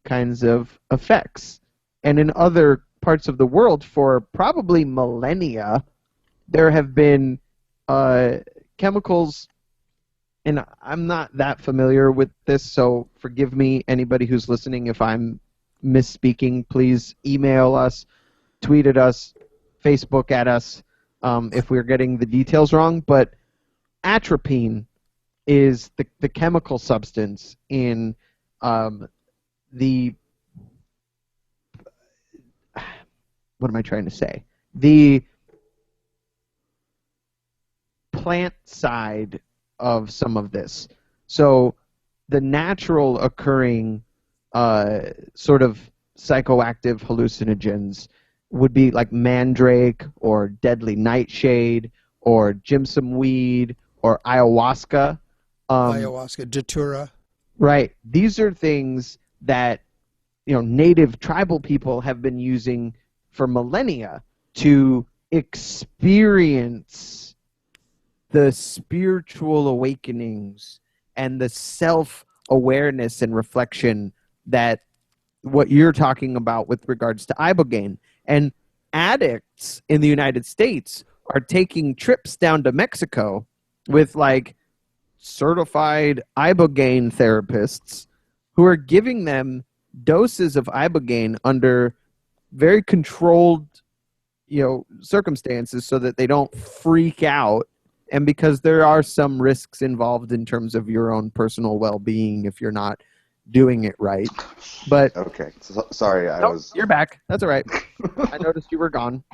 kinds of effects. And in other parts of the world, for probably millennia, there have been chemicals, and I'm not that familiar with this, so forgive me, anybody who's listening, if I'm misspeaking. Please email us, tweet at us, Facebook at us if we're getting the details wrong. But atropine is the chemical substance in the what am I trying to say? The plant side of some of this. So the natural occurring sort of psychoactive hallucinogens would be like mandrake or deadly nightshade or jimson weed or ayahuasca. Ayahuasca, datura. Right. These are things that native tribal people have been using for millennia to experience the spiritual awakenings and the self-awareness and reflection that what you're talking about with regards to ibogaine. And addicts in the United States are taking trips down to Mexico with like certified ibogaine therapists who are giving them doses of ibogaine under very controlled circumstances so that they don't freak out, and because there are some risks involved in terms of your own personal well-being if you're not doing it right. But okay, sorry, You're back. That's all right. I noticed you were gone.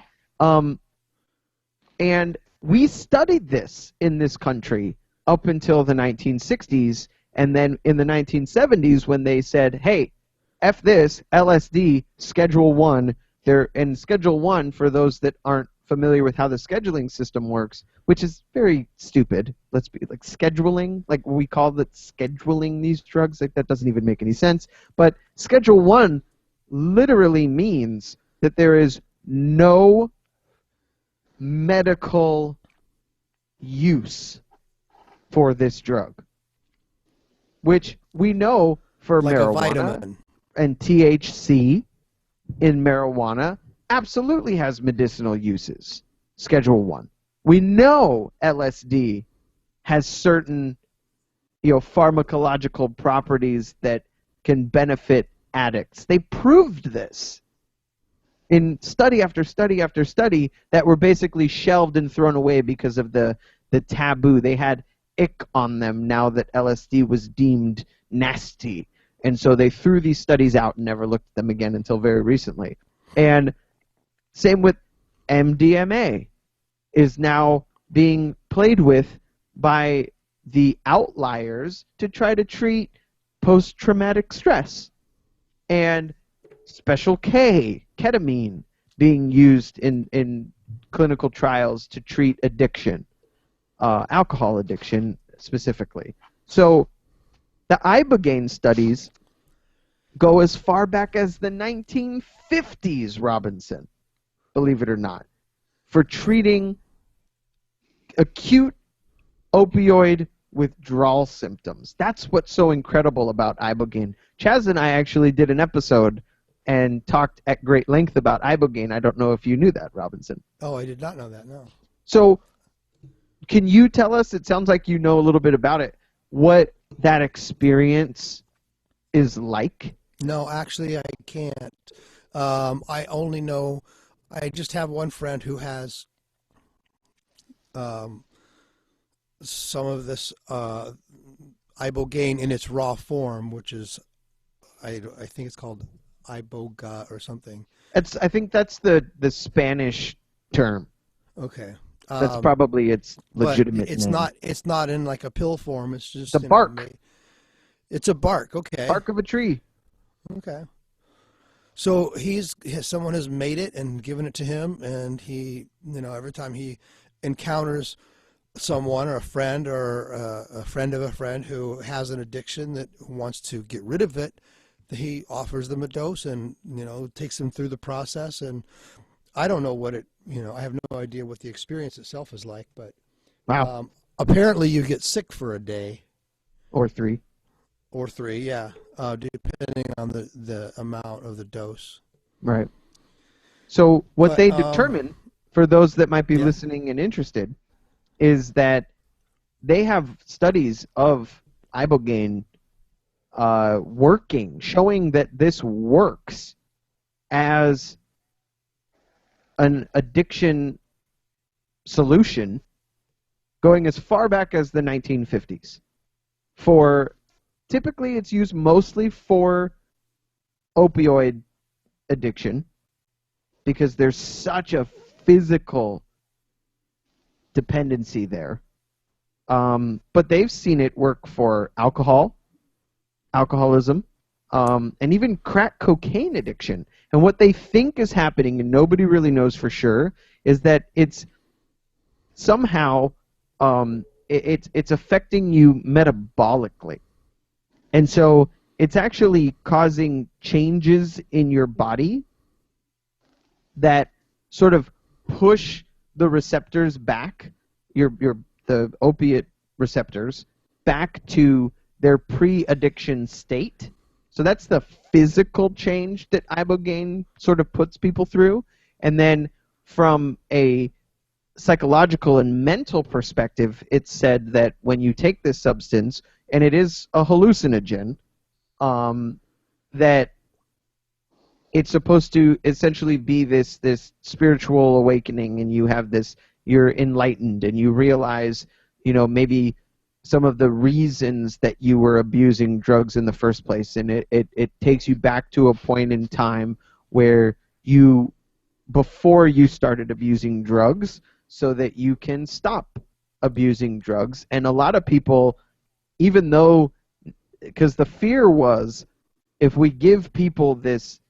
And we studied this in this country up until the 1960s, and then in the 1970s when they said, hey, F this, LSD, Schedule 1, and Schedule 1, for those that aren't familiar with how the scheduling system works, which is very stupid. Let's be like scheduling, like we call it scheduling these drugs, like that doesn't even make any sense. But Schedule 1 literally means that there is no medical use for this drug, which we know for like marijuana a vitamin. and THC in marijuana absolutely has medicinal uses. Schedule 1. We know LSD has certain pharmacological properties that can benefit addicts. They proved this in study after study after study that were basically shelved and thrown away because of the taboo. They had ick on them now that LSD was deemed nasty. And so they threw these studies out and never looked at them again until very recently. And same with MDMA is now being played with by the outliers to try to treat post-traumatic stress. And Special K, ketamine, being used in clinical trials to treat addiction, alcohol addiction specifically. So the ibogaine studies go as far back as the 1950s, Robinson, believe it or not, for treating acute opioid withdrawal symptoms. That's what's so incredible about ibogaine. Chaz and I actually did an episode and talked at great length about ibogaine. I don't know if you knew that, Robinson. Oh, I did not know that, no. So can you tell us, it sounds like you know a little bit about it, what that experience is like? No, actually I can't. I only know, I just have one friend who has some of this ibogaine in its raw form, which is, I think it's called iboga or something. I think that's the Spanish term. Okay. That's probably its legitimate it's name. It's not in like a pill form. It's just the bark. It's a bark. Okay. Bark of a tree. Okay. So someone has made it and given it to him, and he, every time he encounters someone or a friend of a friend who has an addiction that wants to get rid of it, he offers them a dose and, takes them through the process. And I don't know what I have no idea what the experience itself is like, but wow. Apparently you get sick for a day. Or three. Or three, yeah, depending on the amount of the dose. Right. So what they determine, for those that might be listening and interested, is that they have studies of ibogaine working, showing that this works as an addiction solution going as far back as the 1950s. Typically it's used mostly for opioid addiction because there's such a physical dependency there. But they've seen it work for alcoholism, and even crack cocaine addiction. And what they think is happening, and nobody really knows for sure, is that it's somehow it's affecting you metabolically. And so it's actually causing changes in your body that sort of push the receptors back, the opiate receptors, back to their pre-addiction state. So that's the physical change that ibogaine sort of puts people through. And then from a psychological and mental perspective, it's said that when you take this substance, and it is a hallucinogen, that it's supposed to essentially be this spiritual awakening, and you're enlightened, and you realize, maybe some of the reasons that you were abusing drugs in the first place, and it takes you back to a point in time where before you started abusing drugs, so that you can stop abusing drugs. And a lot of people, even though, because the fear was, if we give people this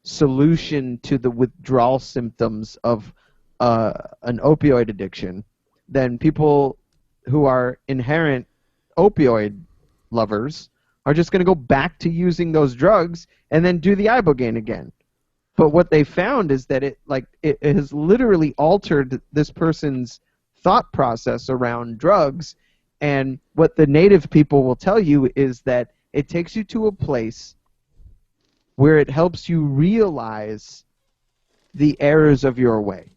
solution to the withdrawal symptoms of an opioid addiction, then people who are inherent opioid lovers are just going to go back to using those drugs and then do the ibogaine again. But what they found is that it has literally altered this person's thought process around drugs. And what the native people will tell you is that it takes you to a place where it helps you realize the errors of your way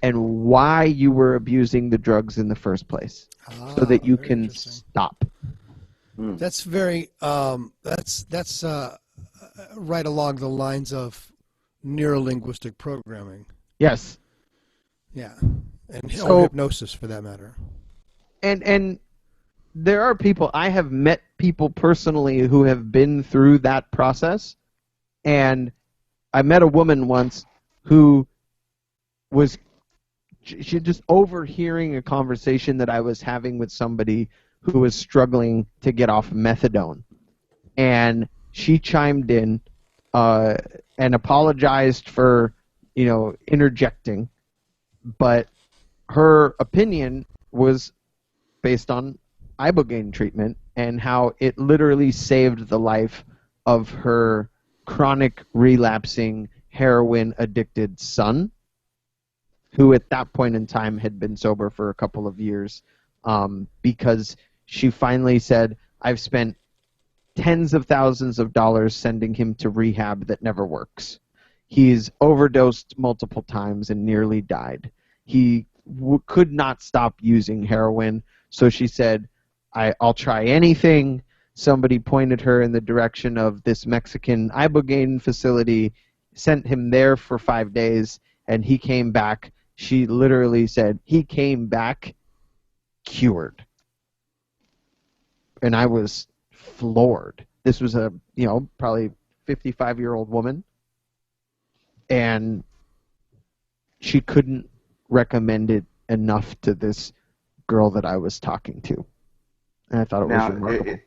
and why you were abusing the drugs in the first place, so that you can stop. That's very that's right along the lines of neurolinguistic programming. Yes. Yeah, and hypnosis for that matter. And there are people, I have met people personally who have been through that process, and I met a woman once who was just overhearing a conversation that I was having with somebody who was struggling to get off methadone, and she chimed in and apologized for interjecting, but her opinion was based on ibogaine treatment and how it literally saved the life of her chronic relapsing heroin addicted son, who at that point in time had been sober for a couple of years, because she finally said, I've spent tens of thousands of dollars sending him to rehab that never works. He's overdosed multiple times and nearly died. He could not stop using heroin, so she said, I'll try anything. Somebody pointed her in the direction of this Mexican ibogaine facility, sent him there for 5 days, and he came back. She literally said he came back cured. And I was floored. This was a, probably 55-year-old woman, and she couldn't recommend it enough to this girl that I was talking to. And I thought it was remarkable.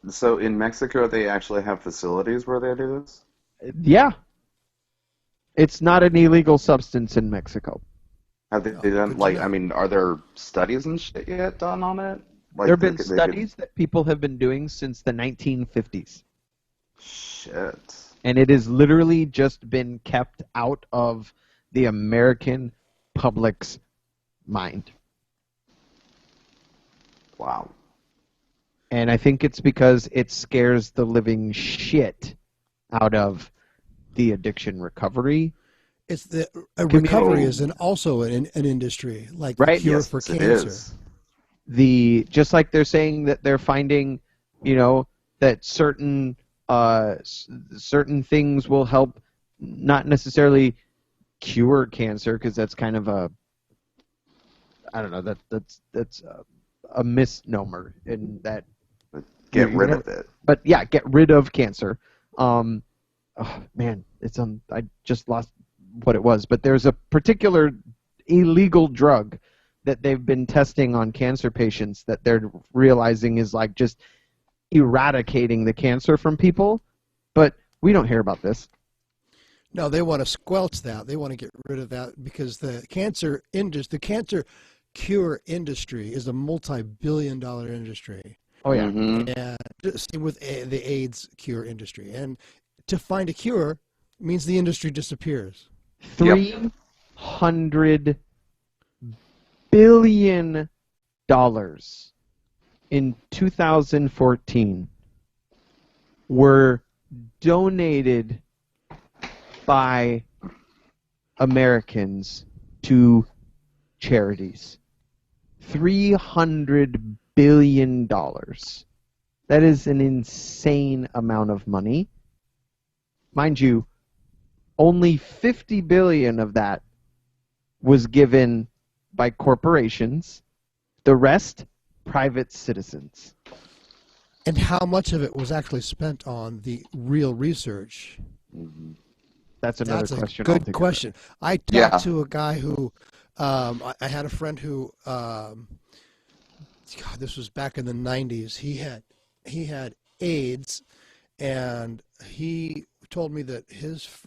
So in Mexico, they actually have facilities where they do this? Yeah. It's not an illegal substance in Mexico. Have they done, are there studies and shit yet done on it? There have been studies that people have been doing since the 1950s. Shit. And it has literally just been kept out of the American public's mind. Wow. And I think it's because it scares the living shit out of the addiction recovery. It's the recovery is also an industry, like the cure for cancer. Just like they're saying that they're finding, that certain things will help, not necessarily cure cancer, because that's kind of that's a misnomer in that. Get rid of it. But yeah, get rid of cancer. oh man, it's I just lost what it was, but there's a particular illegal drug that they've been testing on cancer patients that they're realizing is like just eradicating the cancer from people, but we don't hear about this. No, they want to squelch that. They want to get rid of that because the cancer cure industry is a multi-billion-dollar industry. Oh yeah. And same with the AIDS cure industry. And to find a cure means the industry disappears. $300 billion in 2014 were donated by Americans to charities. $300 billion. That is an insane amount of money. Mind you, only 50 billion of that was given by corporations. The rest, private citizens. And how much of it was actually spent on the real research? That's another question. Good question. I talked to a guy who, I had a friend who, God, this was back in the 90s. He had AIDS, and he told me that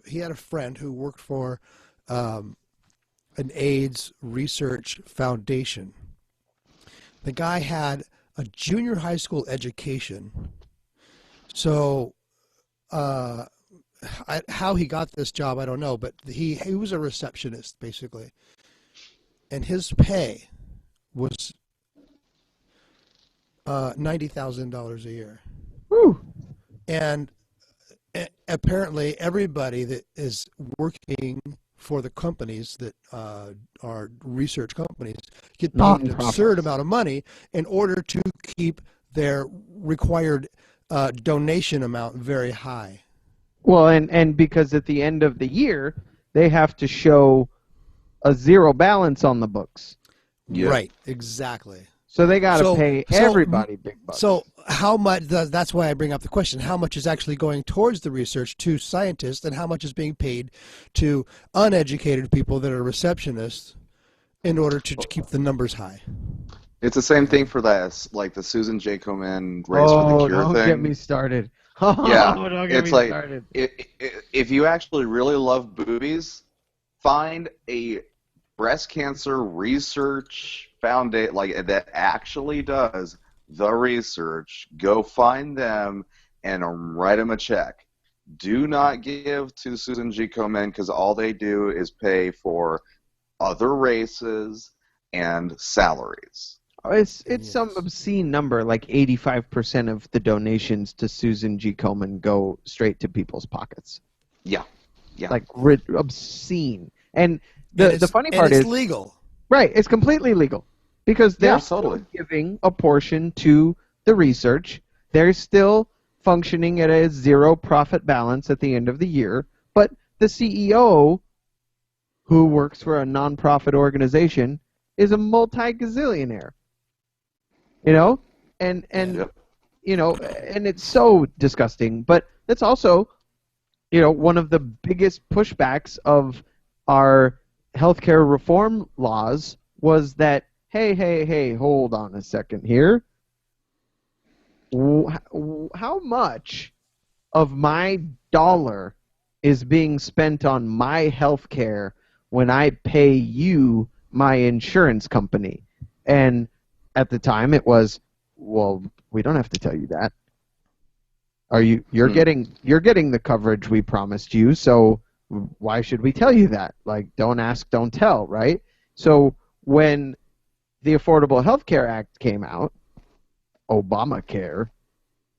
he had a friend who worked for an AIDS research foundation. The guy had a junior high school education. So how he got this job, I don't know, but he was a receptionist, basically. And his pay was $90,000 a year. Woo. And apparently everybody that is working for the companies that are research companies get paid an absurd amount of money in order to keep their required donation amount very high. Well, and because at the end of the year, they have to show a zero balance on the books. Yep. Right, exactly. So they got to pay everybody big bucks. So how much, that's why I bring up the question, how much is actually going towards the research to scientists and how much is being paid to uneducated people that are receptionists in order to keep the numbers high? It's the same thing for that, like the Susan J. Komen Race for the Cure thing. Don't get me started. Started. If you actually really love boobies, find a breast cancer research foundation that actually does the research. Go find them and write them a check. Do not give to Susan G. Komen because all they do is pay for other races and salaries. It's some obscene number, like 85% of the donations to Susan G. Komen go straight to people's pockets. Yeah. Like obscene. And the funny part is legal. Right, it's completely legal because they're still giving a portion to the research. They're still functioning at a zero profit balance at the end of the year, but the CEO, who works for a nonprofit organization, is a multi-gazillionaire. You know, and you know, and it's so disgusting. But it's also, you know, one of the biggest pushbacks of our healthcare reform laws was that, hey, hold on a second here. How much of my dollar is being spent on my healthcare when I pay you, my insurance company? And at the time, it was, well, we don't have to tell you that. You're getting the coverage we promised you, so why should we tell you that? Like, don't ask, don't tell, right? So when the Affordable Health Care Act came out, Obamacare,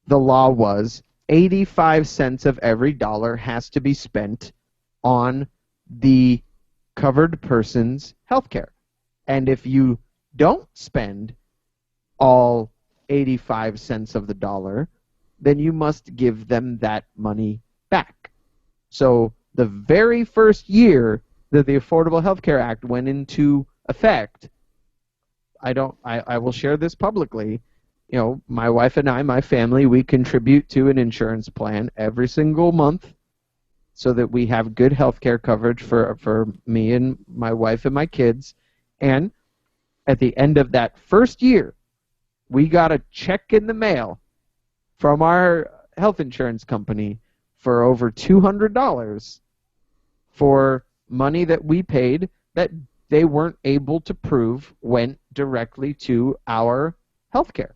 the law was 85 cents of every dollar has to be spent on the covered person's health care. And if you don't spend all 85 cents of the dollar, then you must give them that money back. So the very first year that the Affordable Health Care Act went into effect, I will share this publicly. You know, my wife and I, my family, we contribute to an insurance plan every single month, so that we have good health care coverage for me and my wife and my kids. And at the end of that first year, we got a check in the mail from our health insurance company for over $200 for money that we paid that they weren't able to prove went directly to our health care.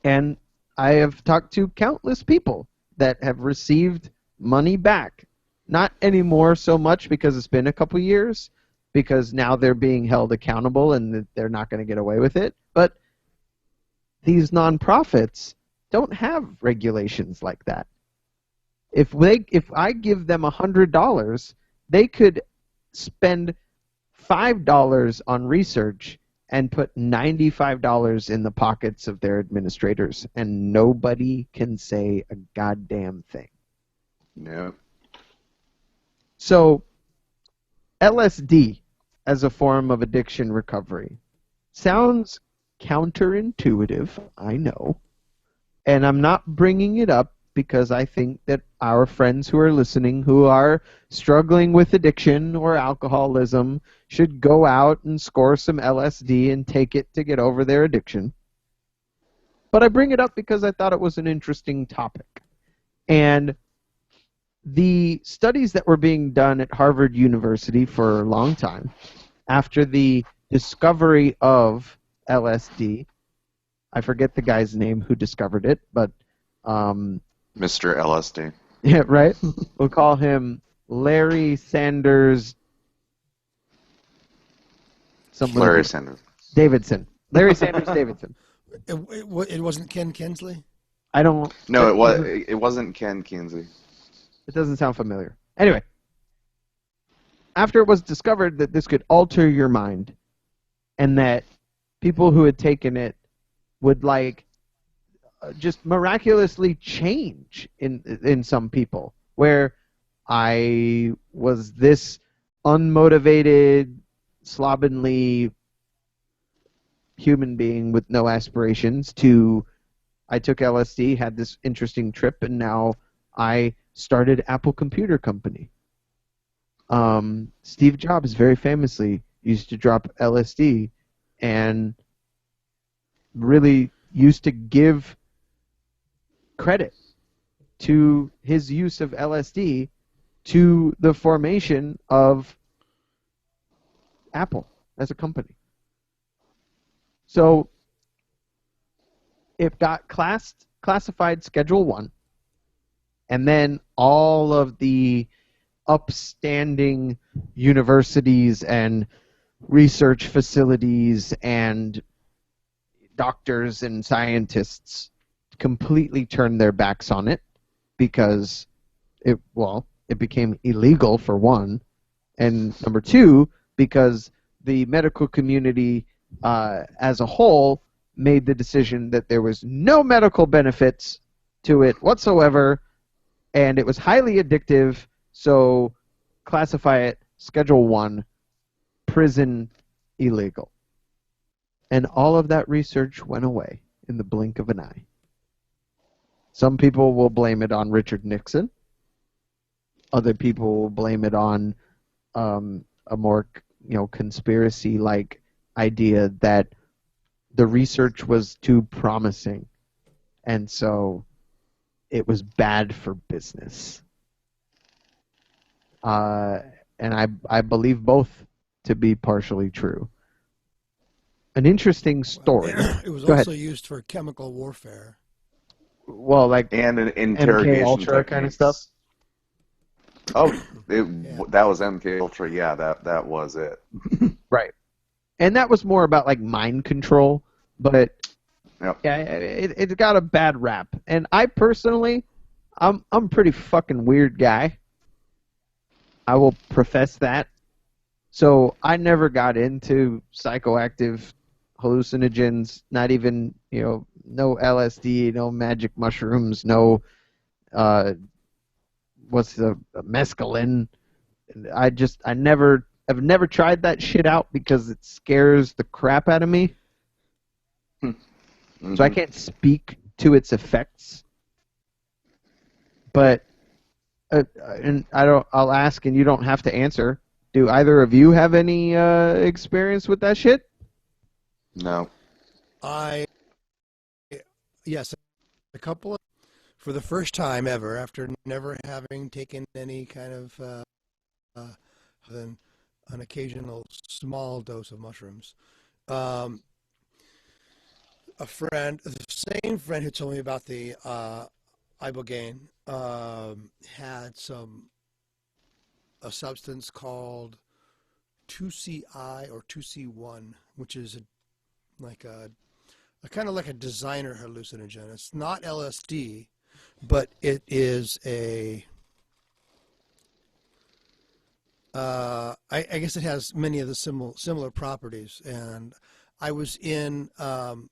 And I have talked to countless people that have received money back. Not anymore so much because it's been a couple years, because now they're being held accountable and they're not going to get away with it. But these nonprofits don't have regulations like that. If I give them $100, they could spend $5 on research and put $95 in the pockets of their administrators, and nobody can say a goddamn thing. No. So, LSD as a form of addiction recovery sounds counterintuitive, I know, and I'm not bringing it up because I think that our friends who are listening who are struggling with addiction or alcoholism should go out and score some LSD and take it to get over their addiction. But I bring it up because I thought it was an interesting topic. And the studies that were being done at Harvard University for a long time, after the discovery of LSD, I forget the guy's name who discovered it, but Mr. LSD. yeah, right. We'll call him Larry Sanders. Larry Sanders Davidson. Larry Sanders Davidson. It wasn't Ken Kinsley? No, it wasn't Ken Kinsley. It doesn't sound familiar. Anyway, after it was discovered that this could alter your mind and that people who had taken it would just miraculously change in some people, where I was this unmotivated, slovenly human being with no aspirations to I took LSD, had this interesting trip, and now I started Apple Computer Company. Steve Jobs very famously used to drop LSD and really used to give credit to his use of LSD to the formation of Apple as a company. So it got classified Schedule 1, and then all of the upstanding universities and research facilities and doctors and scientists completely turned their backs on it because it became illegal, for one, and number two, because the medical community as a whole made the decision that there was no medical benefits to it whatsoever, and it was highly addictive, so classify it Schedule 1, prison, illegal. And all of that research went away in the blink of an eye. Some people will blame it on Richard Nixon. Other people will blame it on a more conspiracy-like idea that the research was too promising, and so it was bad for business. And I believe both to be partially true. An interesting story. It was also used for chemical warfare. Well, like and an interrogation MK Ultra techniques. kind of stuff. Oh, that was MK Ultra. Yeah, that was it. Right. And that was more about like mind control, but Yep. yeah, it got a bad rap. And I personally, I'm a pretty fucking weird guy. I will profess that. So I never got into psychoactive hallucinogens, not even, no LSD, no magic mushrooms, no what's the mescaline. I've never tried that shit out because it scares the crap out of me. Mm-hmm. So I can't speak to its effects. But and I'll ask, and you don't have to answer. Do either of you have any experience with that shit? No. Yes, a couple of, for the first time ever, after never having taken any kind of than an occasional small dose of mushrooms. A friend, the same friend who told me about the ibogaine, had a substance called 2CI or 2C1, which is a kind of like a designer hallucinogen. It's not LSD, but it is I guess it has many of the similar properties. And I was in on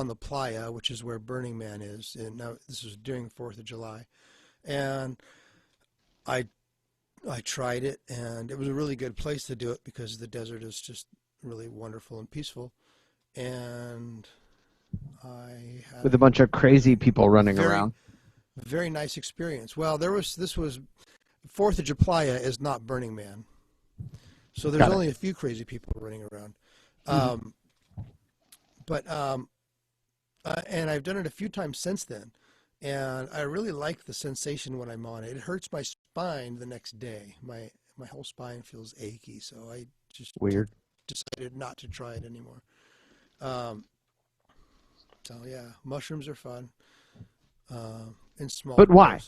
the playa, which is where Burning Man is, and now this was during 4th of July, and I tried it, and it was a really good place to do it because the desert is just really wonderful and peaceful, and I had With a bunch of crazy people running around. Very nice experience. Well, this was 4th of July is not Burning Man, so there's only a few crazy people running around. And I've done it a few times since then, and I really like the sensation when I'm on it. It hurts my spine the next day. My whole spine feels achy, so I just decided not to try it anymore. So yeah, mushrooms are fun in small doses. But why?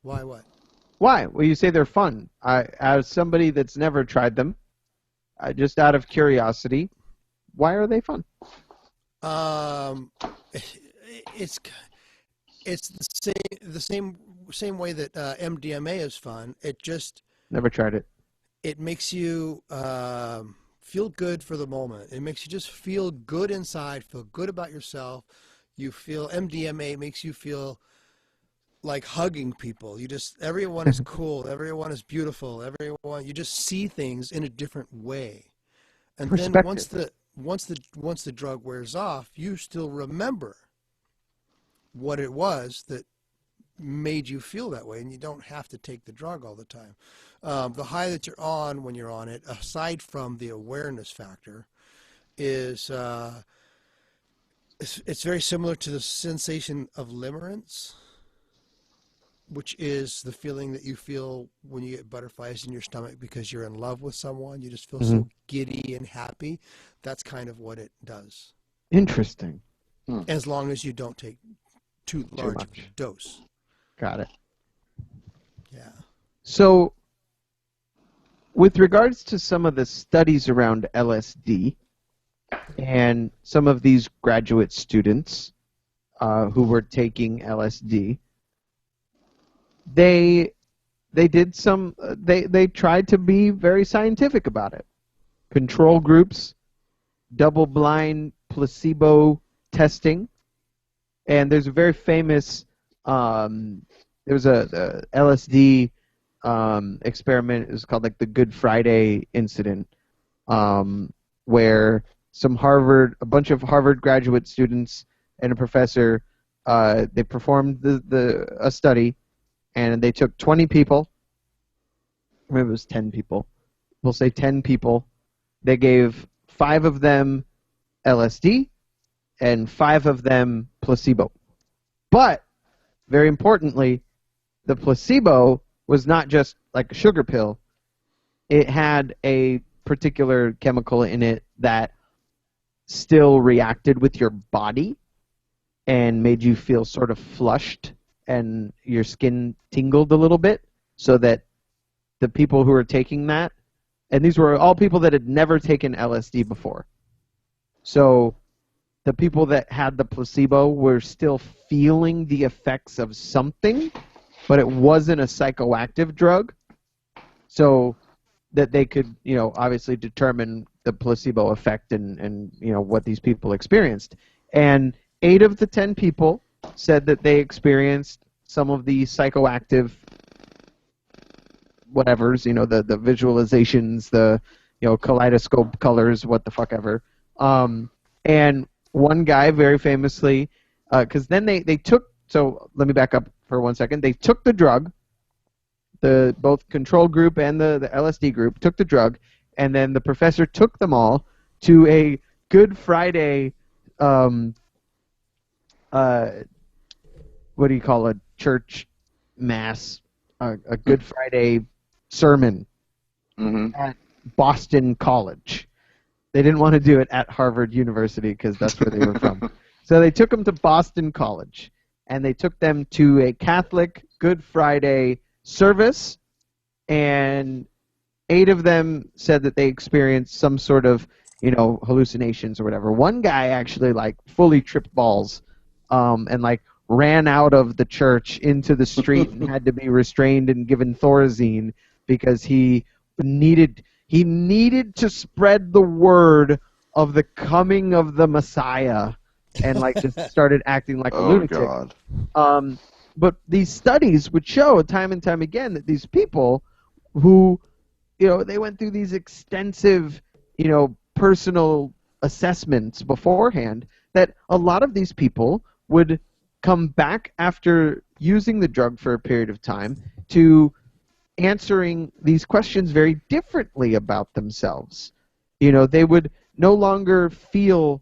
Why what? Why? Well, you say they're fun. As somebody that's never tried them, just out of curiosity, why are they fun? It's the same way that MDMA is fun. It just never tried it. It makes you feel good for the moment. It makes you just feel good inside, feel good about yourself. You feel MDMA makes you feel like hugging people. Everyone is cool. Everyone is beautiful. You just see things in a different way. And then once the drug wears off, you still remember what it was that made you feel that way, and you don't have to take the drug all the time. The high that you're on when you're on it, aside from the awareness factor, is it's very similar to the sensation of limerence, which is the feeling that you feel when you get butterflies in your stomach because you're in love with someone. You just feel so giddy and happy. That's kind of what it does. Interesting. As long as you don't take too large of a dose. Got it. Yeah. So, with regards to some of the studies around LSD and some of these graduate students who were taking LSD, they tried to be very scientific about it. Control groups, double-blind placebo testing, and there's a very famous there was a LSD experiment. It was called like the Good Friday incident, where a bunch of Harvard graduate students and a professor, they performed a study, and they took 20 people. Maybe it was 10 people. We'll say 10 people. They gave 5 of them LSD and 5 of them placebo. But very importantly, the placebo was not just like a sugar pill. It had a particular chemical in it that still reacted with your body and made you feel sort of flushed and your skin tingled a little bit, so that the people who were taking that, and these were all people that had never taken LSD before. So the people that had the placebo were still feeling the effects of something, but it wasn't a psychoactive drug, so that they could, obviously determine the placebo effect and what these people experienced. And 8 of the 10 people said that they experienced some of the psychoactive whatevers, the visualizations, the kaleidoscope colors, what the fuck ever. And one guy very famously, because then they took so let me back up for 1 second. They took the drug, the both control group and the LSD group took the drug, and then the professor took them all to a Good Friday, what do you call a church mass, a Good Friday sermon at Boston College. They didn't want to do it at Harvard University because that's where they were from. So they took them to Boston College, and they took them to a Catholic Good Friday service, and 8 of them said that they experienced some sort of, hallucinations or whatever. One guy actually fully tripped balls, and ran out of the church into the street and had to be restrained and given Thorazine because he needed to spread the word of the coming of the Messiah, and just started acting like a lunatic. God. But these studies would show time and time again that these people who, they went through these extensive, personal assessments beforehand, that a lot of these people would come back after using the drug for a period of time to answering these questions very differently about themselves. They would no longer feel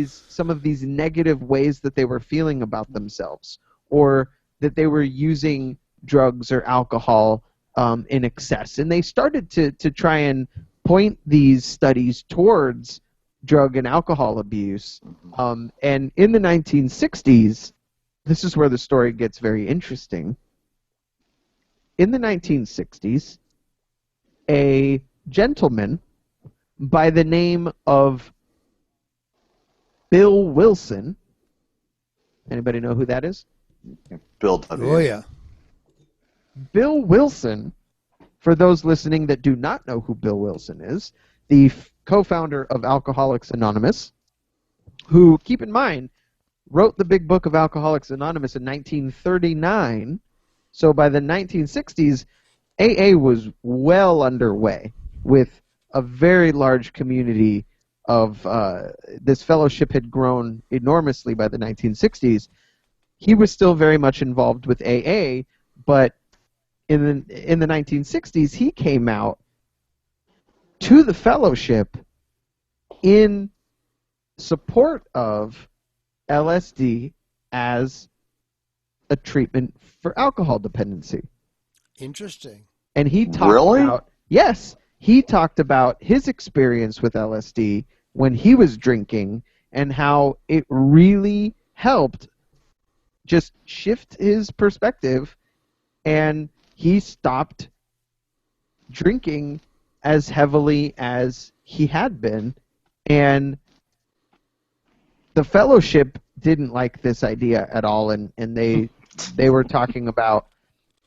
some of these negative ways that they were feeling about themselves, or that they were using drugs or alcohol in excess. And they started to try and point these studies towards drug and alcohol abuse. And in the 1960s, this is where the story gets very interesting. In the 1960s, a gentleman by the name of Bill Wilson. Anybody know who that is? Bill W. Oh, yeah. Bill Wilson, for those listening that do not know who Bill Wilson is, the co-founder of Alcoholics Anonymous, who, keep in mind, wrote the big book of Alcoholics Anonymous in 1939. So by the 1960s, AA was well underway with a very large community of this fellowship had grown enormously by the 1960s. He was still very much involved with AA, but in the 1960s, he came out to the fellowship in support of LSD as a treatment for alcohol dependency. Interesting. And he talked about, yes, he talked about his experience with LSD when he was drinking and how it really helped just shift his perspective, and he stopped drinking as heavily as he had been. And the fellowship didn't like this idea at all, and they were talking about,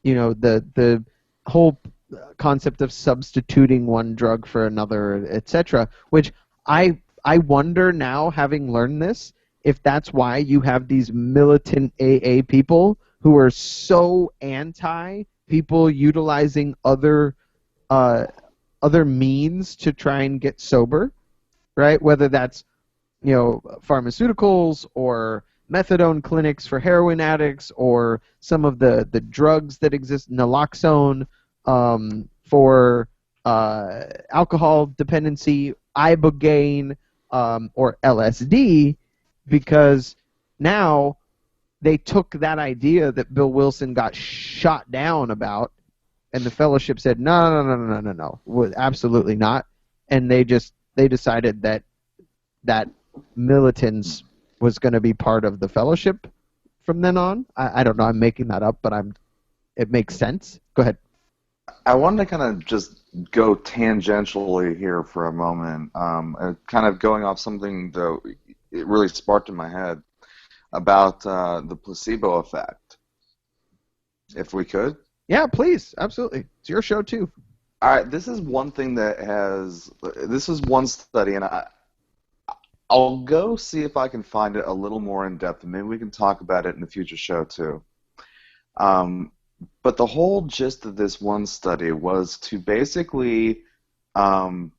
the whole concept of substituting one drug for another, etc. Which I wonder now, having learned this, if that's why you have these militant AA people who are so anti people utilizing other means to try and get sober, right? Whether that's pharmaceuticals or methadone clinics for heroin addicts, or some of the drugs that exist, naloxone for alcohol dependency, ibogaine, or LSD, because now they took that idea that Bill Wilson got shot down about, and the fellowship said, no, absolutely not. And they decided that militants was going to be part of the fellowship from then on. I don't know. I'm making that up, but it makes sense. Go ahead. I wanted to kind of just go tangentially here for a moment, kind of going off something that it really sparked in my head about the placebo effect, if we could. Yeah, please. Absolutely. It's your show, too. All right. This is one study, and I'll go see if I can find it a little more in depth, and maybe we can talk about it in a future show, too. But the whole gist of this one study was to basically poke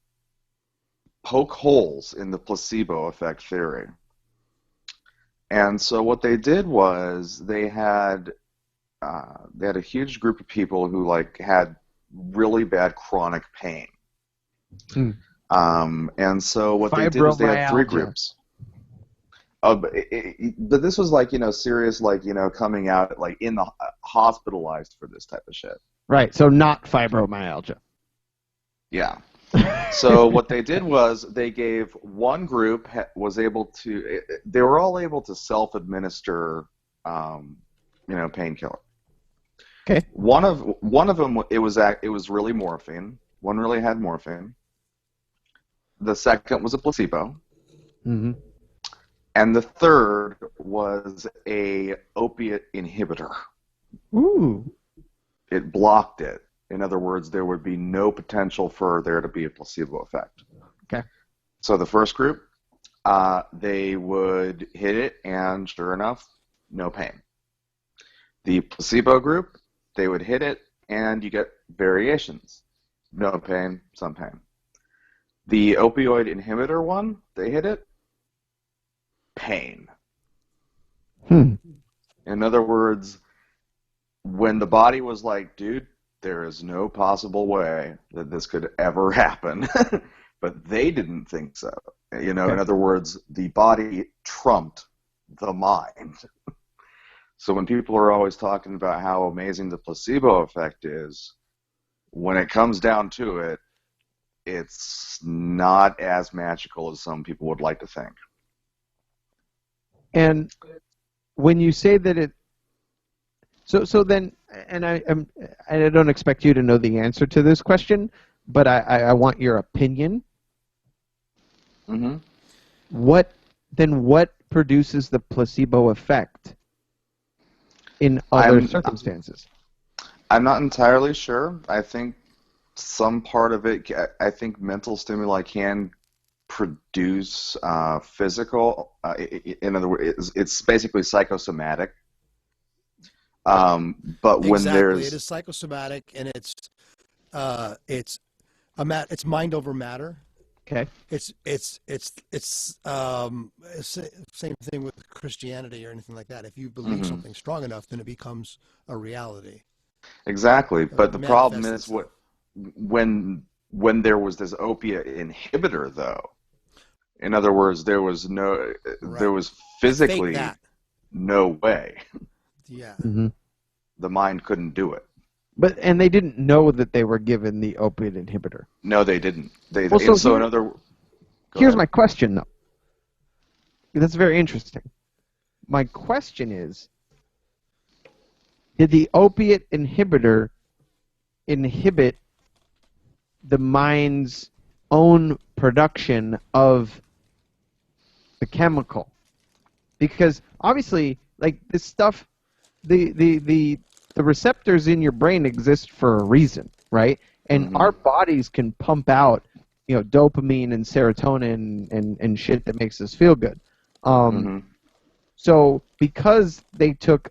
holes in the placebo effect theory. And so what they did was they had a huge group of people who like had really bad chronic pain. Hmm. And so what they did was they had three Fibromyalgia. groups. But this was like, serious, like, coming out, like, in the hospitalized for this type of shit. Right, so not fibromyalgia. Yeah. So what they did was they gave one group they were all able to self-administer, painkiller. Okay. One of them, it was really morphine. One really had morphine. The second was a placebo. Mm-hmm. And the third was a opiate inhibitor. Ooh. It blocked it. In other words, there would be no potential for there to be a placebo effect. Okay. So the first group, they would hit it, and sure enough, no pain. The placebo group, they would hit it, and you get variations. No pain, some pain. The opioid inhibitor one, they hit it, pain. Hmm. In other words, when the body was like, dude, there is no possible way that this could ever happen, but they didn't think so. Okay. In other words, the body trumped the mind. So when people are always talking about how amazing the placebo effect is, when it comes down to it, it's not as magical as some people would like to think. And when you say that it, so then, and I don't expect you to know the answer to this question, but I want your opinion. Mm-hmm. What produces the placebo effect in other circumstances? I'm not entirely sure. I think some part of it, I think mental stimuli can produce physical. In other words, it's basically psychosomatic. But when exactly, it is psychosomatic, and it's mind over matter. Okay. It's same thing with Christianity or anything like that. If you believe something strong enough, then it becomes a reality. Exactly, but the problem is when there was this opiate inhibitor, though. In other words, there was physically no way. Yeah. Mm-hmm. The mind couldn't do it. And they didn't know that they were given the opiate inhibitor. No, they didn't. Here's my question, though. That's very interesting. My question is, did the opiate inhibitor inhibit the mind's own production of the chemical? Because obviously, like, this stuff, the receptors in your brain exist for a reason, right? And our bodies can pump out, dopamine and serotonin and shit that makes us feel good. So because they took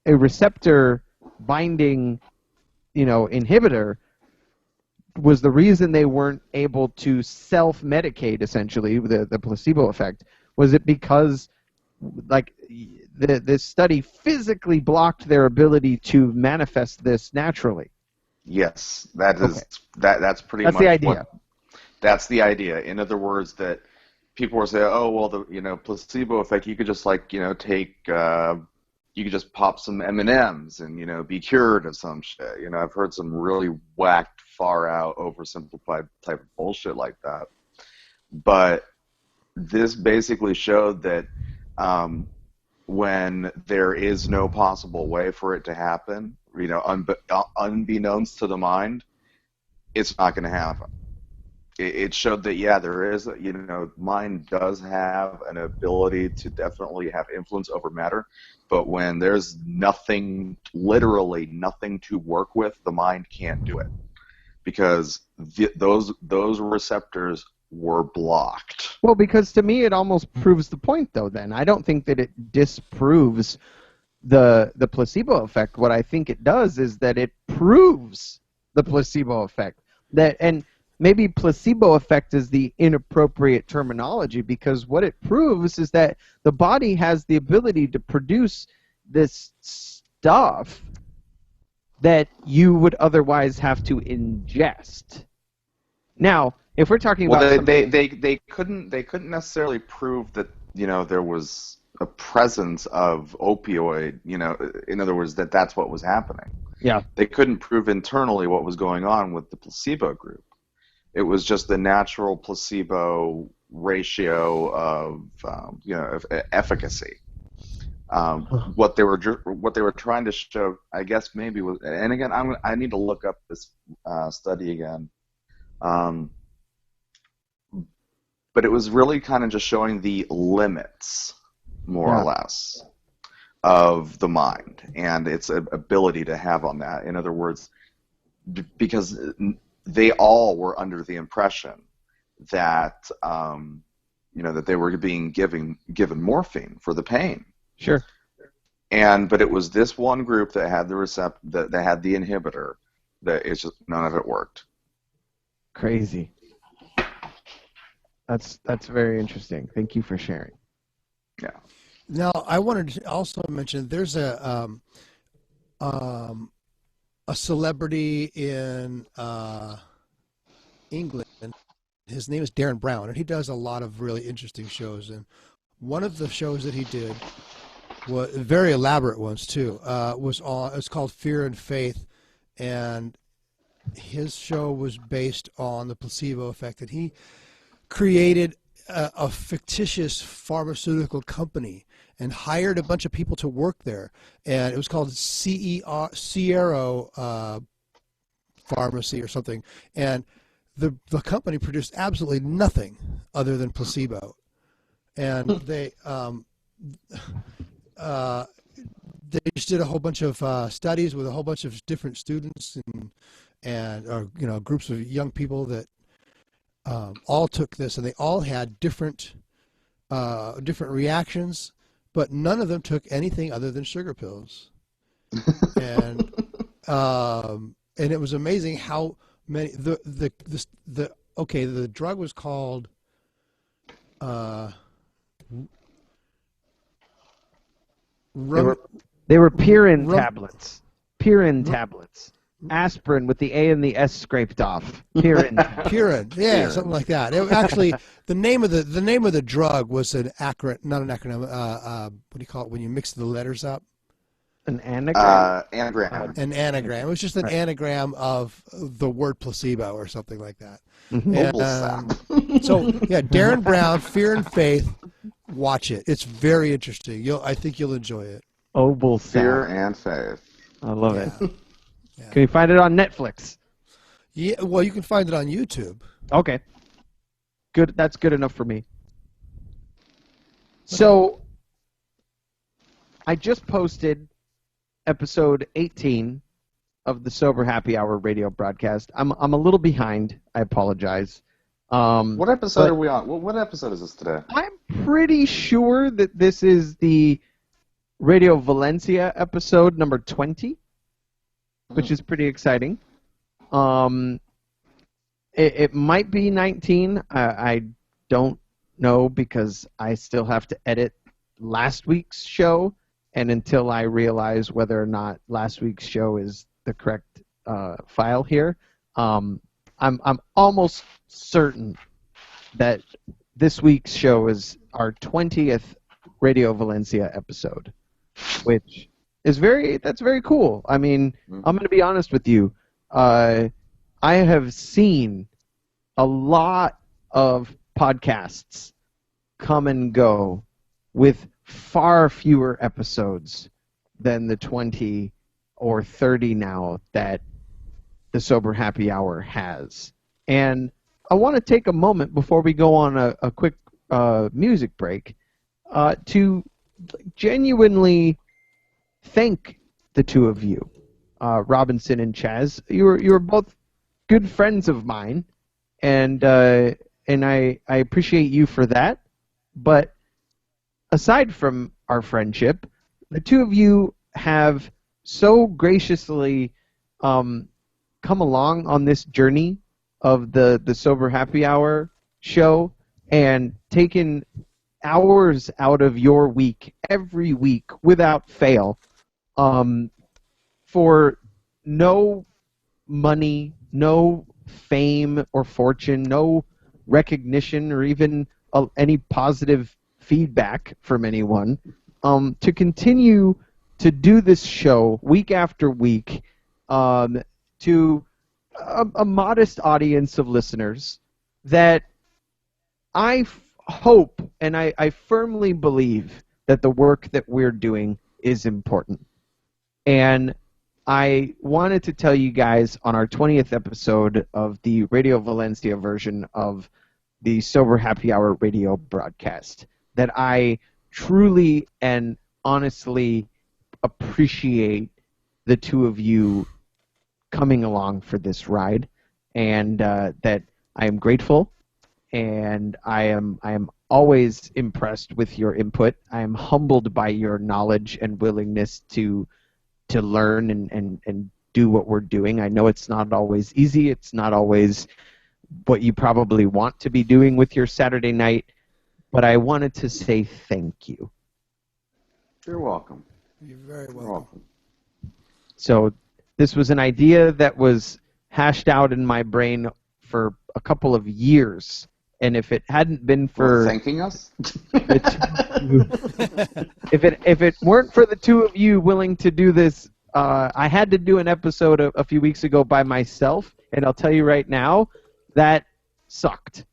a receptor binding, inhibitor, was the reason they weren't able to self-medicate, essentially, the placebo effect. Was it because, like, this study physically blocked their ability to manifest this naturally? Yes, that's pretty much the idea. That's the idea. In other words, that people were saying, oh, well, the placebo effect, you could just take you could just pop some M&Ms and be cured of some shit. I've heard some really whacked, far out, oversimplified type of bullshit like that. But this basically showed that when there is no possible way for it to happen, unbeknownst to the mind, it's not going to happen. It showed that, yeah, there is, mind does have an ability to definitely have influence over matter, but when there's literally nothing to work with, the mind can't do it, because those receptors were blocked. Well, because to me it almost proves the point, though, then. I don't think that it disproves the placebo effect. What I think it does is that it proves the placebo effect. And maybe placebo effect is the inappropriate terminology, because what it proves is that the body has the ability to produce this stuff that you would otherwise have to ingest. Now, if we're talking about they couldn't necessarily prove that there was a presence of opioid, in other words, that's what was happening. Yeah. They couldn't prove internally what was going on with the placebo group. It was just the natural placebo ratio of of efficacy. What they were trying to show, I guess, maybe was, and again, I need to look up this study again. But it was really kind of just showing the limits, more or less, of the mind and its ability to have on that. In other words, because they all were under the impression that that they were being given morphine for the pain. Sure. But it was this one group that had the that had the inhibitor that it's just none of it worked. Crazy. That's very interesting. Thank you for sharing. Yeah. Now, I wanted to also mention there's a celebrity in England. His name is Darren Brown, and he does a lot of really interesting shows. And one of the shows that he did, was very elaborate ones too, it's called Fear and Faith, and his show was based on the placebo effect, and he created a fictitious pharmaceutical company and hired a bunch of people to work there, and it was called SHHRP Pharmacy or something, and the company produced absolutely nothing other than placebo, and they just did a whole bunch of studies with a whole bunch of different students and groups of young people that all took this, and they all had different reactions, but none of them took anything other than sugar pills. And it was amazing how many the drug was called they were Pirin tablets. Pirin tablets. Aspirin with the A and the S scraped off. Pirin. Pirin, yeah, something like that. It actually, the name of the drug was not an acronym. What do you call it when you mix the letters up? An anagram. Anagram. An anagram. It was just an anagram of the word placebo or something like that. Mm-hmm. So yeah, Darren Brown, Fear and Faith. Watch it. It's very interesting. I think you'll enjoy it. Fear and Faith. I love it. Yeah. Can you find it on Netflix? Yeah, well, you can find it on YouTube. Okay. Good. That's good enough for me. So, I just posted episode 18 of the Sober Happy Hour radio broadcast. I'm a little behind. I apologize. What episode are we on? What episode is this today? I'm pretty sure that this is the Radio Valencia episode number 20. Which is pretty exciting. It might be 19. I don't know because I still have to edit last week's show, and until I realize whether or not last week's show is the correct file here, I'm almost certain that this week's show is our 20th Radio Valencia episode, which is that's very cool. I mean, I'm going to be honest with you. I have seen a lot of podcasts come and go with far fewer episodes than the 20 or 30 now that the Sober Happy Hour has. And I want to take a moment before we go on a quick music break to genuinely thank the two of you, Robinson and Chaz. You were both good friends of mine, and I appreciate you for that. But aside from our friendship, the two of you have so graciously come along on this journey of the Sober Happy Hour show and taken hours out of your week every week without fail, for no money, no fame or fortune, no recognition or even any positive feedback from anyone, to continue to do this show week after week, to a modest audience of listeners that I hope and I firmly believe that the work that we're doing is important. And I wanted to tell you guys on our 20th episode of the Radio Valencia version of the Sober Happy Hour radio broadcast that I truly and honestly appreciate the two of you coming along for this ride, and that I am grateful, and I am always impressed with your input. I am humbled by your knowledge and willingness to learn and do what we're doing. I know it's not always easy. It's not always what you probably want to be doing with your Saturday night, but I wanted to say thank you. You're welcome. You're very welcome. You're welcome. So this was an idea that was hashed out in my brain for a couple of years, and if it hadn't been for thanking us, if it weren't for the two of you willing to do this, I had to do an episode a few weeks ago by myself, and I'll tell you right now, that sucked.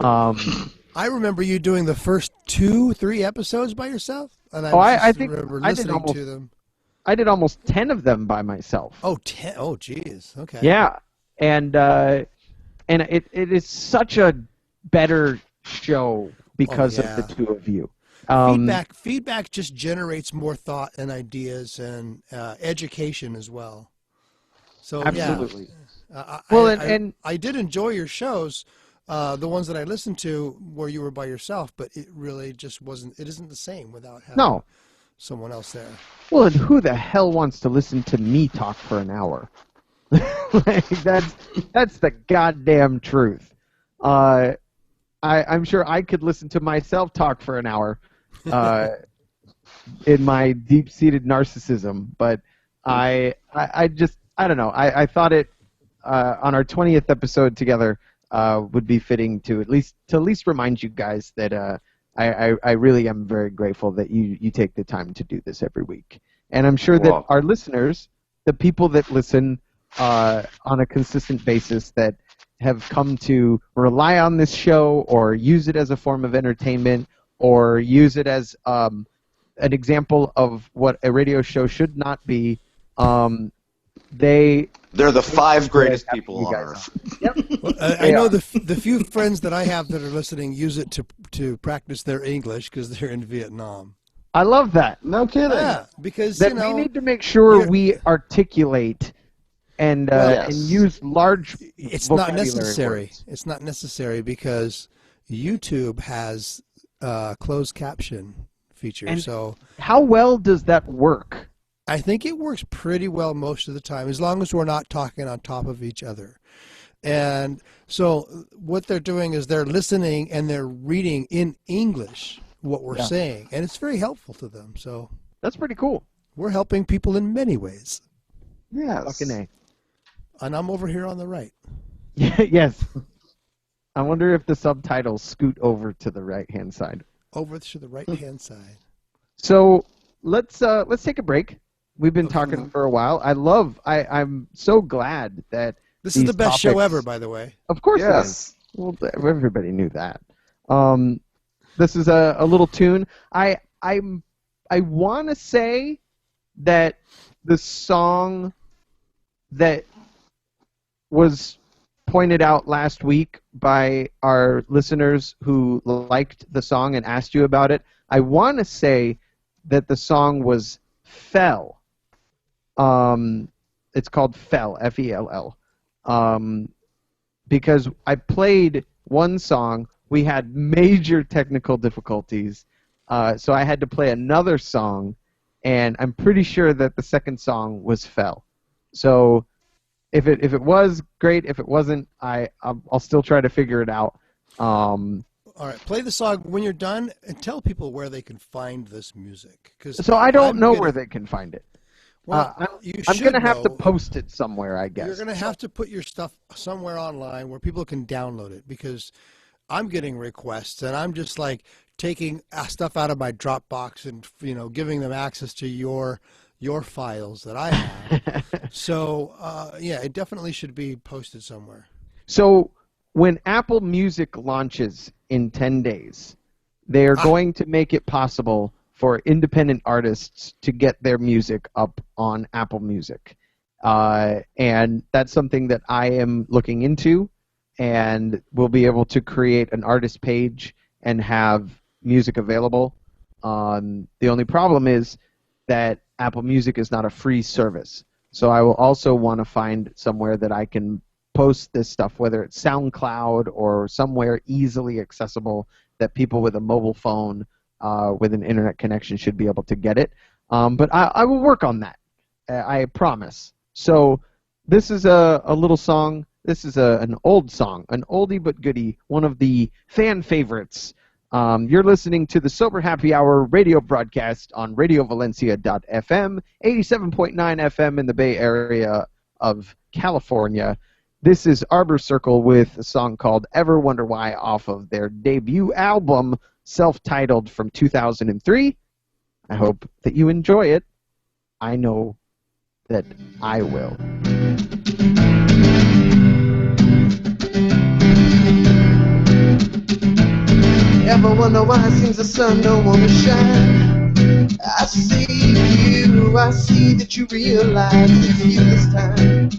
I remember you doing the first 2-3 episodes by yourself, and I think remember I did listening to them. I did almost 10 of them by myself. Oh, 10. Oh, geez. Okay. Yeah, and it is such a better show because of the two of you. Feedback just generates more thought and ideas and education as well. So absolutely. Yeah, I did enjoy your shows, the ones that I listened to where you were by yourself, but it really just wasn't. It isn't the same without having someone else there. Well, and who the hell wants to listen to me talk for an hour? Like, that's the goddamn truth. I'm sure I could listen to myself talk for an hour in my deep-seated narcissism, but I don't know. I thought it on our 20th episode together would be fitting to at least remind you guys that I really am very grateful that you take the time to do this every week. And I'm sure that our listeners, the people that listen on a consistent basis, that have come to rely on this show or use it as a form of entertainment or use it as an example of what a radio show should not be, they're the 5 greatest people on earth. Yep. Well, I know the few friends that I have that are listening use it to practice their English because they're in Vietnam. I love that. No kidding. Yeah, because we need to make sure we articulate and use large. It's not necessary. Words. It's not necessary because YouTube has closed caption feature. And so how well does that work? I think it works pretty well most of the time, as long as we're not talking on top of each other. And so what they're doing is they're listening and they're reading in English what we're saying, and it's very helpful to them. So that's pretty cool. We're helping people in many ways. Yes. Fucking A. And I'm over here on the right. Yes. I wonder if the subtitles scoot over to the right-hand side. Over to the right-hand side. So let's take a break. We've been talking for a while. I'm so glad that this is the best show ever, by the way. Of course, yes. It is. Well, everybody knew that. This is a little tune. I want to say that the song that was pointed out last week by our listeners who liked the song and asked you about it, I want to say that the song was Fell. It's called Fell, F-E-L-L. Because I played one song, we had major technical difficulties, so I had to play another song, and I'm pretty sure that the second song was Fell. So if it was great, if it wasn't, I'll still try to figure it out. All right, play the song when you're done, and tell people where they can find this music. So I don't know where they can find it. Well, I'm going to have to post it somewhere, I guess. You're going to have to put your stuff somewhere online where people can download it, because I'm getting requests, and I'm just like taking stuff out of my Dropbox and giving them access to your files that I have. So yeah, it definitely should be posted somewhere. So when Apple Music launches in 10 days, they are going to make it possible for independent artists to get their music up on Apple Music. And that's something that I am looking into, and we'll be able to create an artist page and have music available. The only problem is that Apple Music is not a free service. So I will also want to find somewhere that I can post this stuff, whether it's SoundCloud or somewhere easily accessible that people with a mobile phone with an internet connection should be able to get it. But I will work on that. I promise. So this is a little song. This is an old song, an oldie but goodie, one of the fan favorites. You're listening to the Sober Happy Hour radio broadcast on RadioValencia.fm, 87.9 FM in the Bay Area of California. This is Arbor Circle with a song called Ever Wonder Why off of their debut album, self-titled, from 2003. I hope that you enjoy it. I know that I will. Ever wonder why it seems the sun don't want to shine? I see you, I see that you realize it's you this time.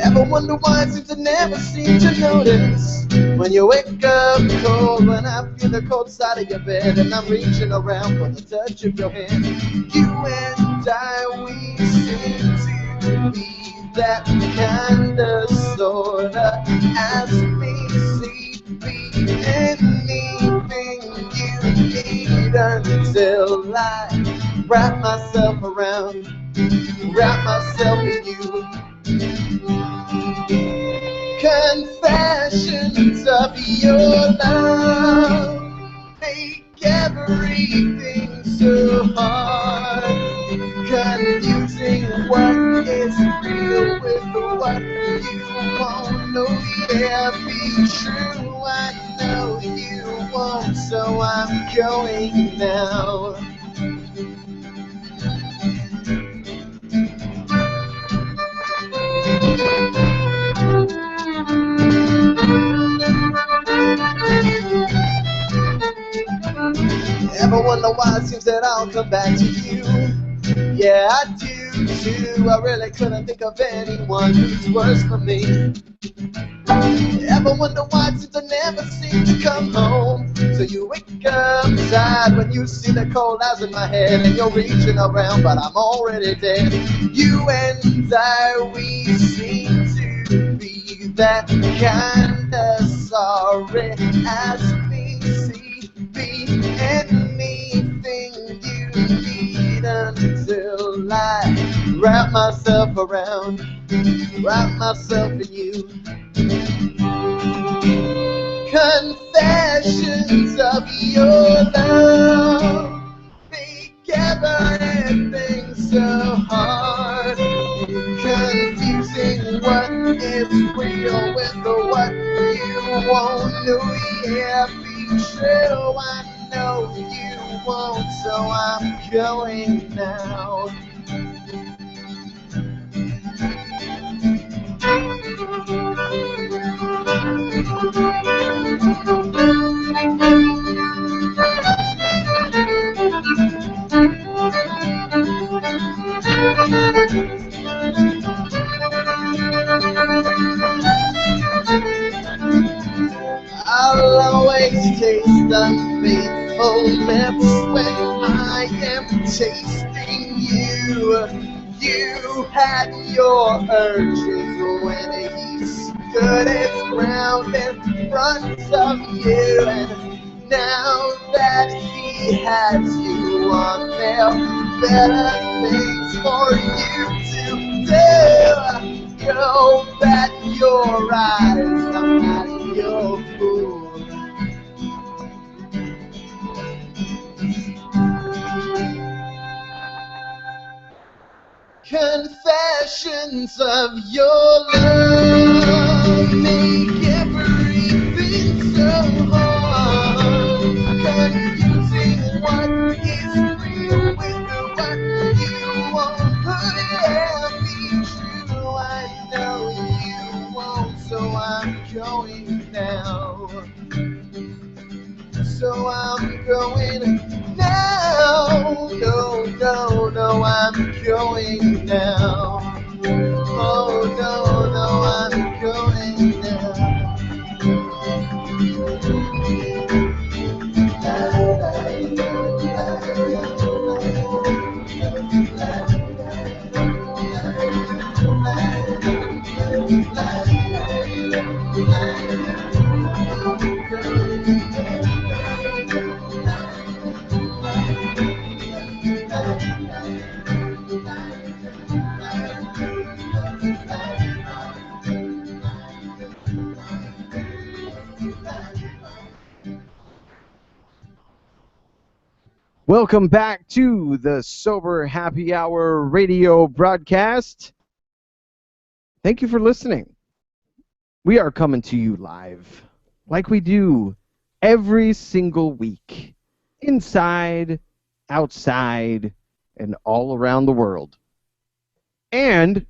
Ever wonder why it seems to never seem to notice when you wake up cold, when I feel the cold side of your bed and I'm reaching around for the touch of your hand. You and I, we seem to be that kinda, sorta. Ask me, see, be anything you need until I wrap myself around, wrap myself in you. Confessions of your love make everything so hard, confusing what is real with what you won't know. Yeah, be true, I know you won't, so I'm going now. Ever wonder why it seems that I'll come back to you? Yeah, I do too. I really couldn't think of anyone who's worse for me. Ever wonder why it seems I never seem to come home? So you wake up tired when you see the cold eyes in my head, and you're reaching around, but I'm already dead. You and I, we seem to be that kinda sorry. Ask me, see, be anything you need until I wrap myself around, wrap myself in you. Confessions of your love make everything so hard, confusing what is real with what you won't know. Yeah, be true, I know you won't, so I'm going now. I'll always taste unfaithful lips when I am tasting you. You had your urges when he stood his ground in front of you, and now that he has you on there, better things for you to do. know that your eyes, I'm not your fool. Confessions of your love make everything so hard, confusing what is real with what you won't ever be true. I know you won't, so I'm going now. So I'm going now. No, no, no, I'm going now. Oh, no, no, I'm going now. Welcome back to the Sober Happy Hour radio broadcast. Thank you for listening. We are coming to you live, like we do every single week, inside, outside, and all around the world. And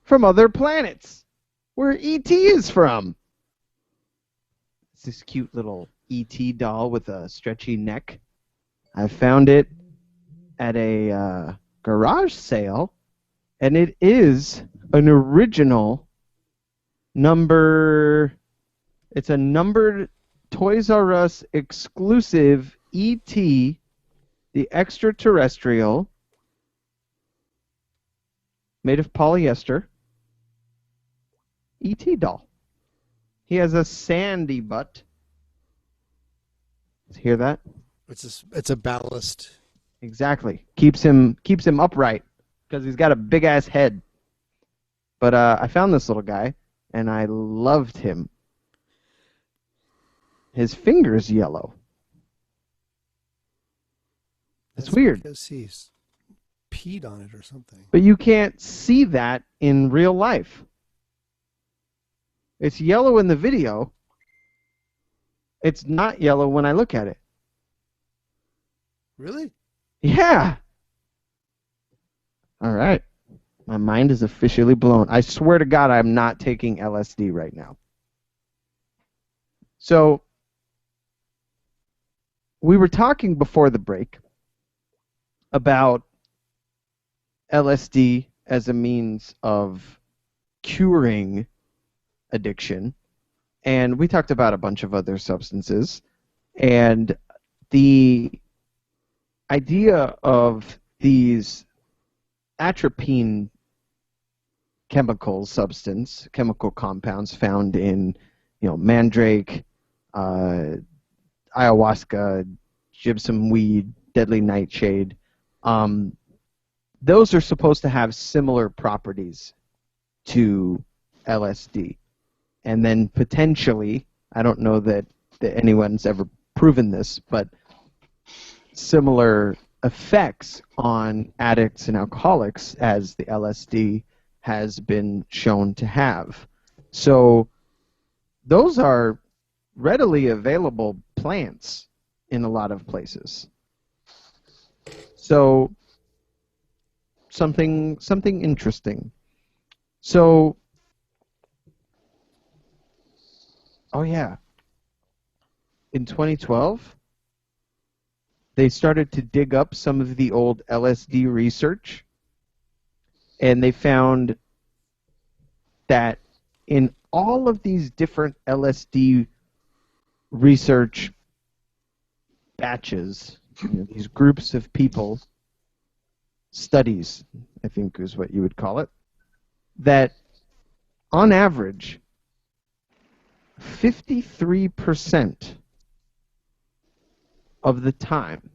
from other planets, where E.T. is from. It's this cute little E.T. doll with a stretchy neck. I found it at a garage sale, and it is an original it's a numbered Toys R Us exclusive E.T. the Extraterrestrial, made of polyester, E.T. doll. He has a sandy butt. Hear that? It's a ballast. Exactly. Keeps him upright because he's got a big ass head. But I found this little guy and I loved him. His finger's yellow. It's weird. Because he's peed on it or something. But you can't see that in real life. It's yellow in the video. It's not yellow when I look at it. Really? Yeah. All right. My mind is officially blown. I swear to God, I'm not taking LSD right now. So, we were talking before the break about LSD as a means of curing addiction. And we talked about a bunch of other substances. And the idea of these atropine chemical compounds found in, mandrake, ayahuasca, gypsum weed, deadly nightshade, those are supposed to have similar properties to LSD. And then potentially, I don't know that anyone's ever proven this, but similar effects on addicts and alcoholics as the LSD has been shown to have. So those are readily available plants in a lot of places. So something interesting. So, oh yeah, in 2012, they started to dig up some of the old LSD research, and they found that in all of these different LSD research batches, these groups of people, studies, I think is what you would call it, that on average, 53% of the time,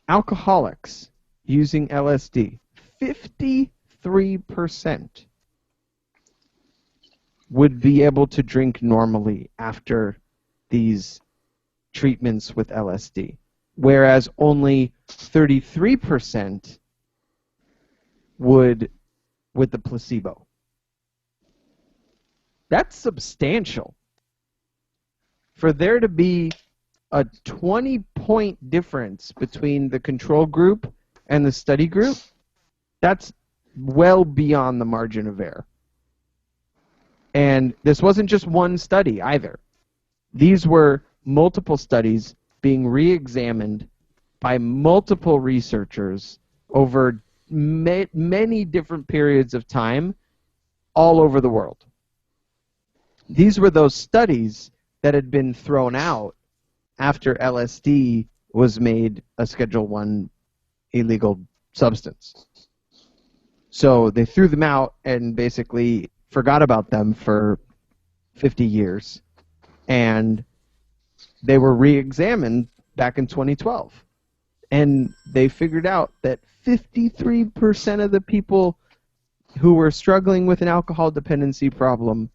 alcoholics using LSD, 53% 53% would be able to drink normally after these treatments with LSD, whereas only 33% would with the placebo. That's substantial. For there to be a 20-point difference between the control group and the study group, that's well beyond the margin of error. And this wasn't just one study either. These were multiple studies being re-examined by multiple researchers over many different periods of time all over the world. These were those studies that had been thrown out after LSD was made a Schedule I illegal substance. So they threw them out and basically forgot about them for 50 years. And they were re-examined back in 2012. And they figured out that 53% of the people who were struggling with an alcohol dependency problem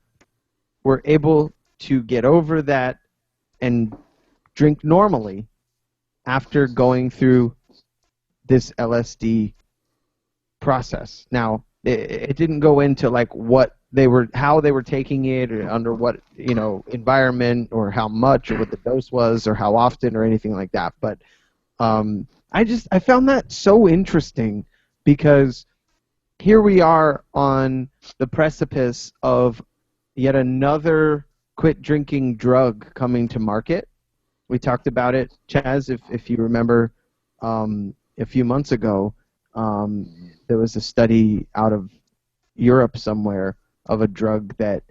were able to get over that and drink normally after going through this LSD process. Now, it didn't go into like how they were taking it, or under what environment, or how much, or what the dose was, or how often, or anything like that. But I found that so interesting, because here we are on the precipice of yet another quit drinking drug coming to market. We talked about it, Chaz, if you remember, a few months ago. There was a study out of Europe somewhere of a drug that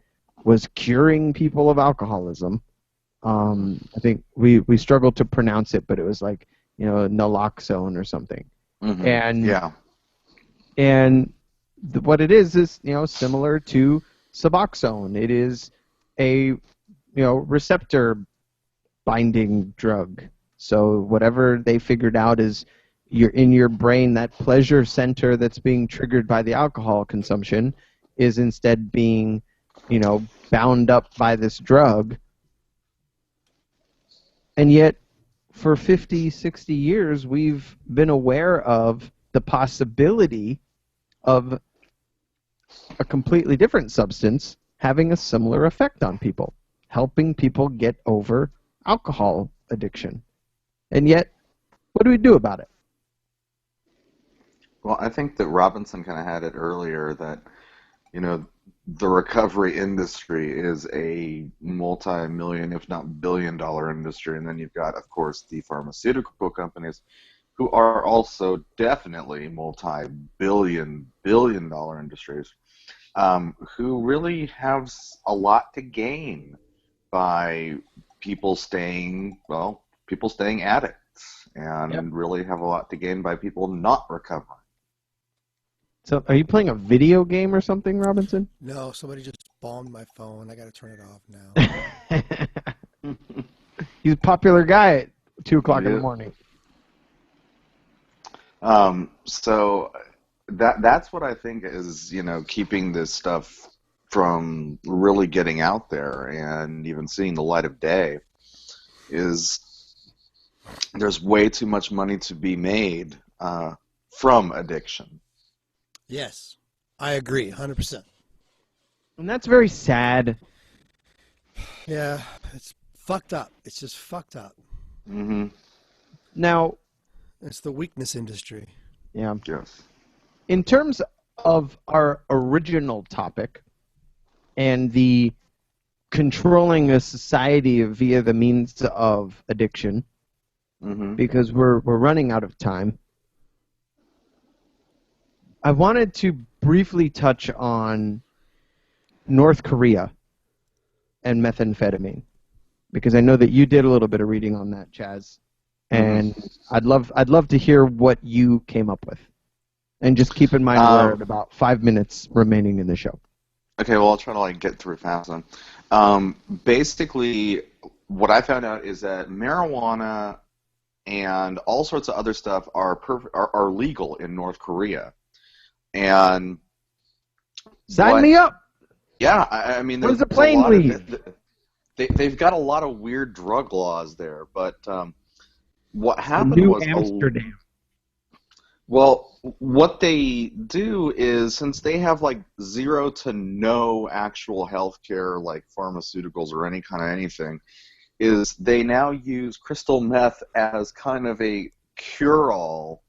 was curing people of alcoholism. I think we struggled to pronounce it, but it was like naloxone or something. Mm-hmm. And what it is similar to Suboxone. It is a receptor binding drug. So whatever they figured out is in your brain, that pleasure center that's being triggered by the alcohol consumption is instead being bound up by this drug. And yet for 50, 60 years we've been aware of the possibility of a completely different substance having a similar effect on people, helping people get over alcohol addiction. And yet, what do we do about it? Well, I think that Robinson kind of had it earlier that, the recovery industry is a multi-million, if not billion-dollar industry, and then you've got, of course, the pharmaceutical companies, who are also definitely billion-dollar industries, who really have a lot to gain by people staying addicts, and really have a lot to gain by people not recovering. So, are you playing a video game or something, Robinson? No, somebody just bombed my phone. I got to turn it off now. He's a popular guy at 2 o'clock in the morning. So that's what I think is, keeping this stuff from really getting out there and even seeing the light of day, is there's way too much money to be made from addiction. Yes, I agree, 100%. And that's very sad. Yeah, it's fucked up. It's just fucked up. Mm-hmm. Now, it's the weakness industry. Yeah. Yes. In terms of our original topic and the controlling a society via the means of addiction, because we're running out of time, I wanted to briefly touch on North Korea and methamphetamine, because I know that you did a little bit of reading on that, Chaz, and I'd love to hear what you came up with. And just keep in mind we're at about 5 minutes remaining in the show. Okay, well, I'll try to get through fast then. Basically, what I found out is that marijuana and all sorts of other stuff are legal in North Korea. And Sign me up. Yeah, I mean, when's the plane leave? They've got a lot of weird drug laws there, but what happened New was Amsterdam. Well, what they do is, since they have like zero to no actual healthcare, like pharmaceuticals or any kind of anything, is they now use crystal meth as kind of a cure-all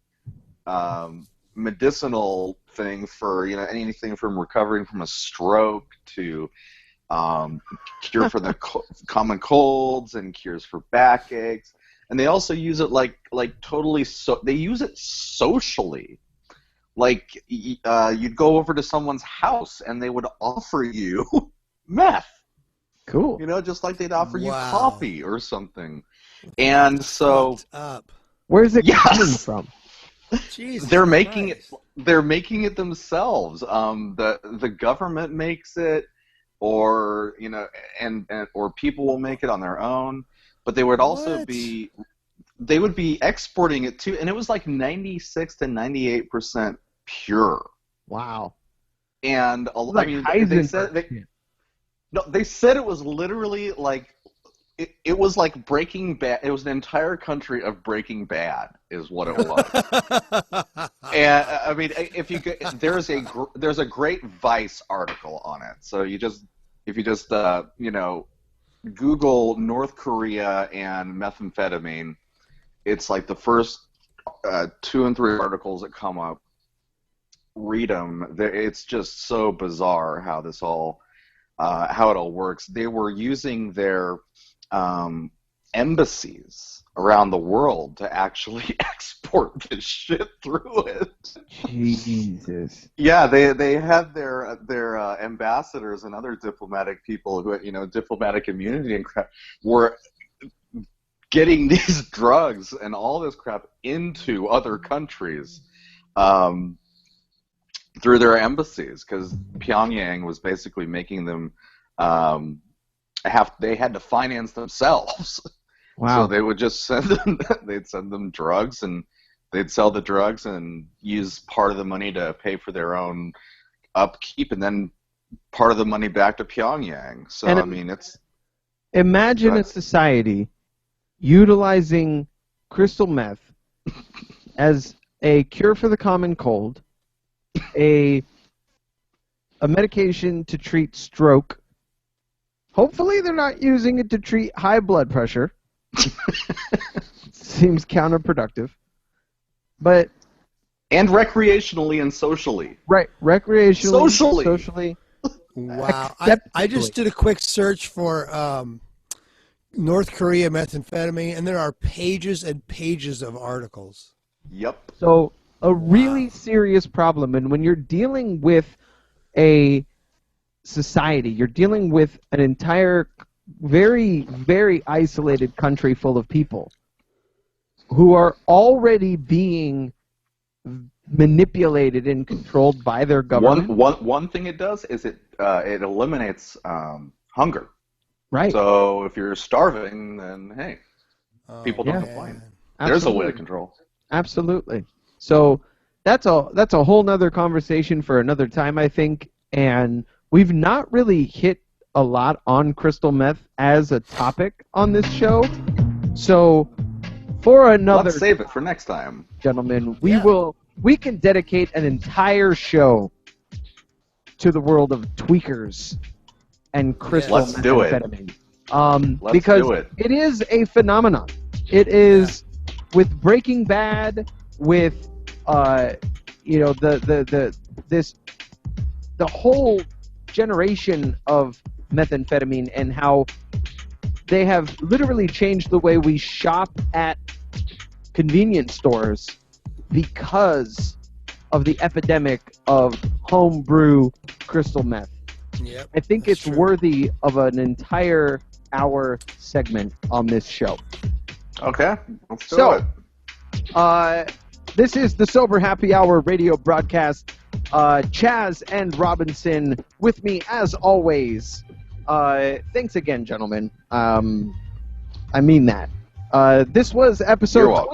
medicinal thing for, you know, anything from recovering from a stroke to cure for the common colds and cures for backaches. And they also use it like totally they use it socially. Like you'd go over to someone's house and they would offer you meth. Cool. You know, just like they'd offer you coffee or something. And so where's it coming from? Jesus they're making Christ. they're making it themselves. The government makes it, or you know, and or people will make it on their own. But they would also be exporting it too, and it was like 96 to 98% pure. Wow. And Like I mean, they said it was literally like it was like Breaking Bad. It was an entire country of Breaking Bad, is what it was. And I mean, if you there's a great Vice article on it. So if you just you know, Google North Korea and methamphetamine, it's like the first 2 and 3 articles that come up. Read them. It's just so bizarre how this all, how it all works. They were using their embassies around the world to actually export this shit through it. Jesus. Yeah, they had their ambassadors and other diplomatic people who, you know, diplomatic immunity and crap, were getting these drugs and all this crap into other countries through their embassies, because Pyongyang was basically making them they had to finance themselves. Wow. So they would just send them drugs, and they'd sell the drugs and use part of the money to pay for their own upkeep, and then part of the money back to Pyongyang. So, I mean, imagine a society utilizing crystal meth as a cure for the common cold, a medication to treat stroke. Hopefully they're not using it to treat high blood pressure. Seems counterproductive. But and recreationally and socially. Right, recreationally, socially. Wow. I just did a quick search for North Korea methamphetamine, and there are pages and pages of articles. Yep. So a really serious problem, and when you're dealing with a society, you're dealing with an entire very, very isolated country full of people who are already being manipulated and controlled by their government. One thing it does is it eliminates hunger. Right. So if you're starving, then hey, people don't complain. There's a way to control. Absolutely. So that's a whole nother conversation for another time, I think. And we've not really hit a lot on crystal meth as a topic on this show. So for another, let's save it for next time, gentlemen. We can dedicate an entire show to the world of tweakers and crystal methamphetamine. Because it is a phenomenon. It is with Breaking Bad, with you know, the whole generation of methamphetamine, and how they have literally changed the way we shop at convenience stores because of the epidemic of homebrew crystal meth. Yep, I think it's worthy of an entire hour segment on this show. Okay, let's do it. This is the Sober Happy Hour radio broadcast. Chaz and Robinson with me as always. Thanks again, gentlemen. I mean that. This was episode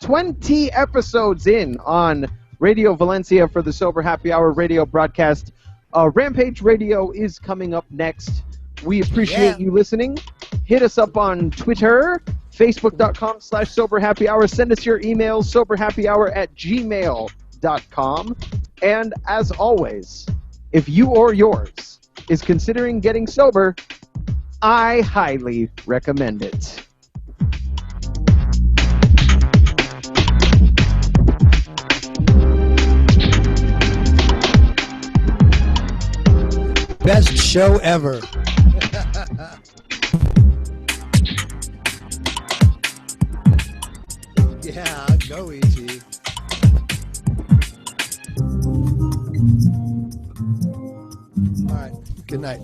20 episodes in on Radio Valencia for the Sober Happy Hour radio broadcast. Rampage Radio is coming up next. We appreciate you listening. Hit us up on Twitter, facebook.com/soberhappyhour. Send us your emails, soberhappyhour@gmail.com. And as always, if you or yours is considering getting sober, I highly recommend it. Best show ever. Yeah, go E.T. All right, good night.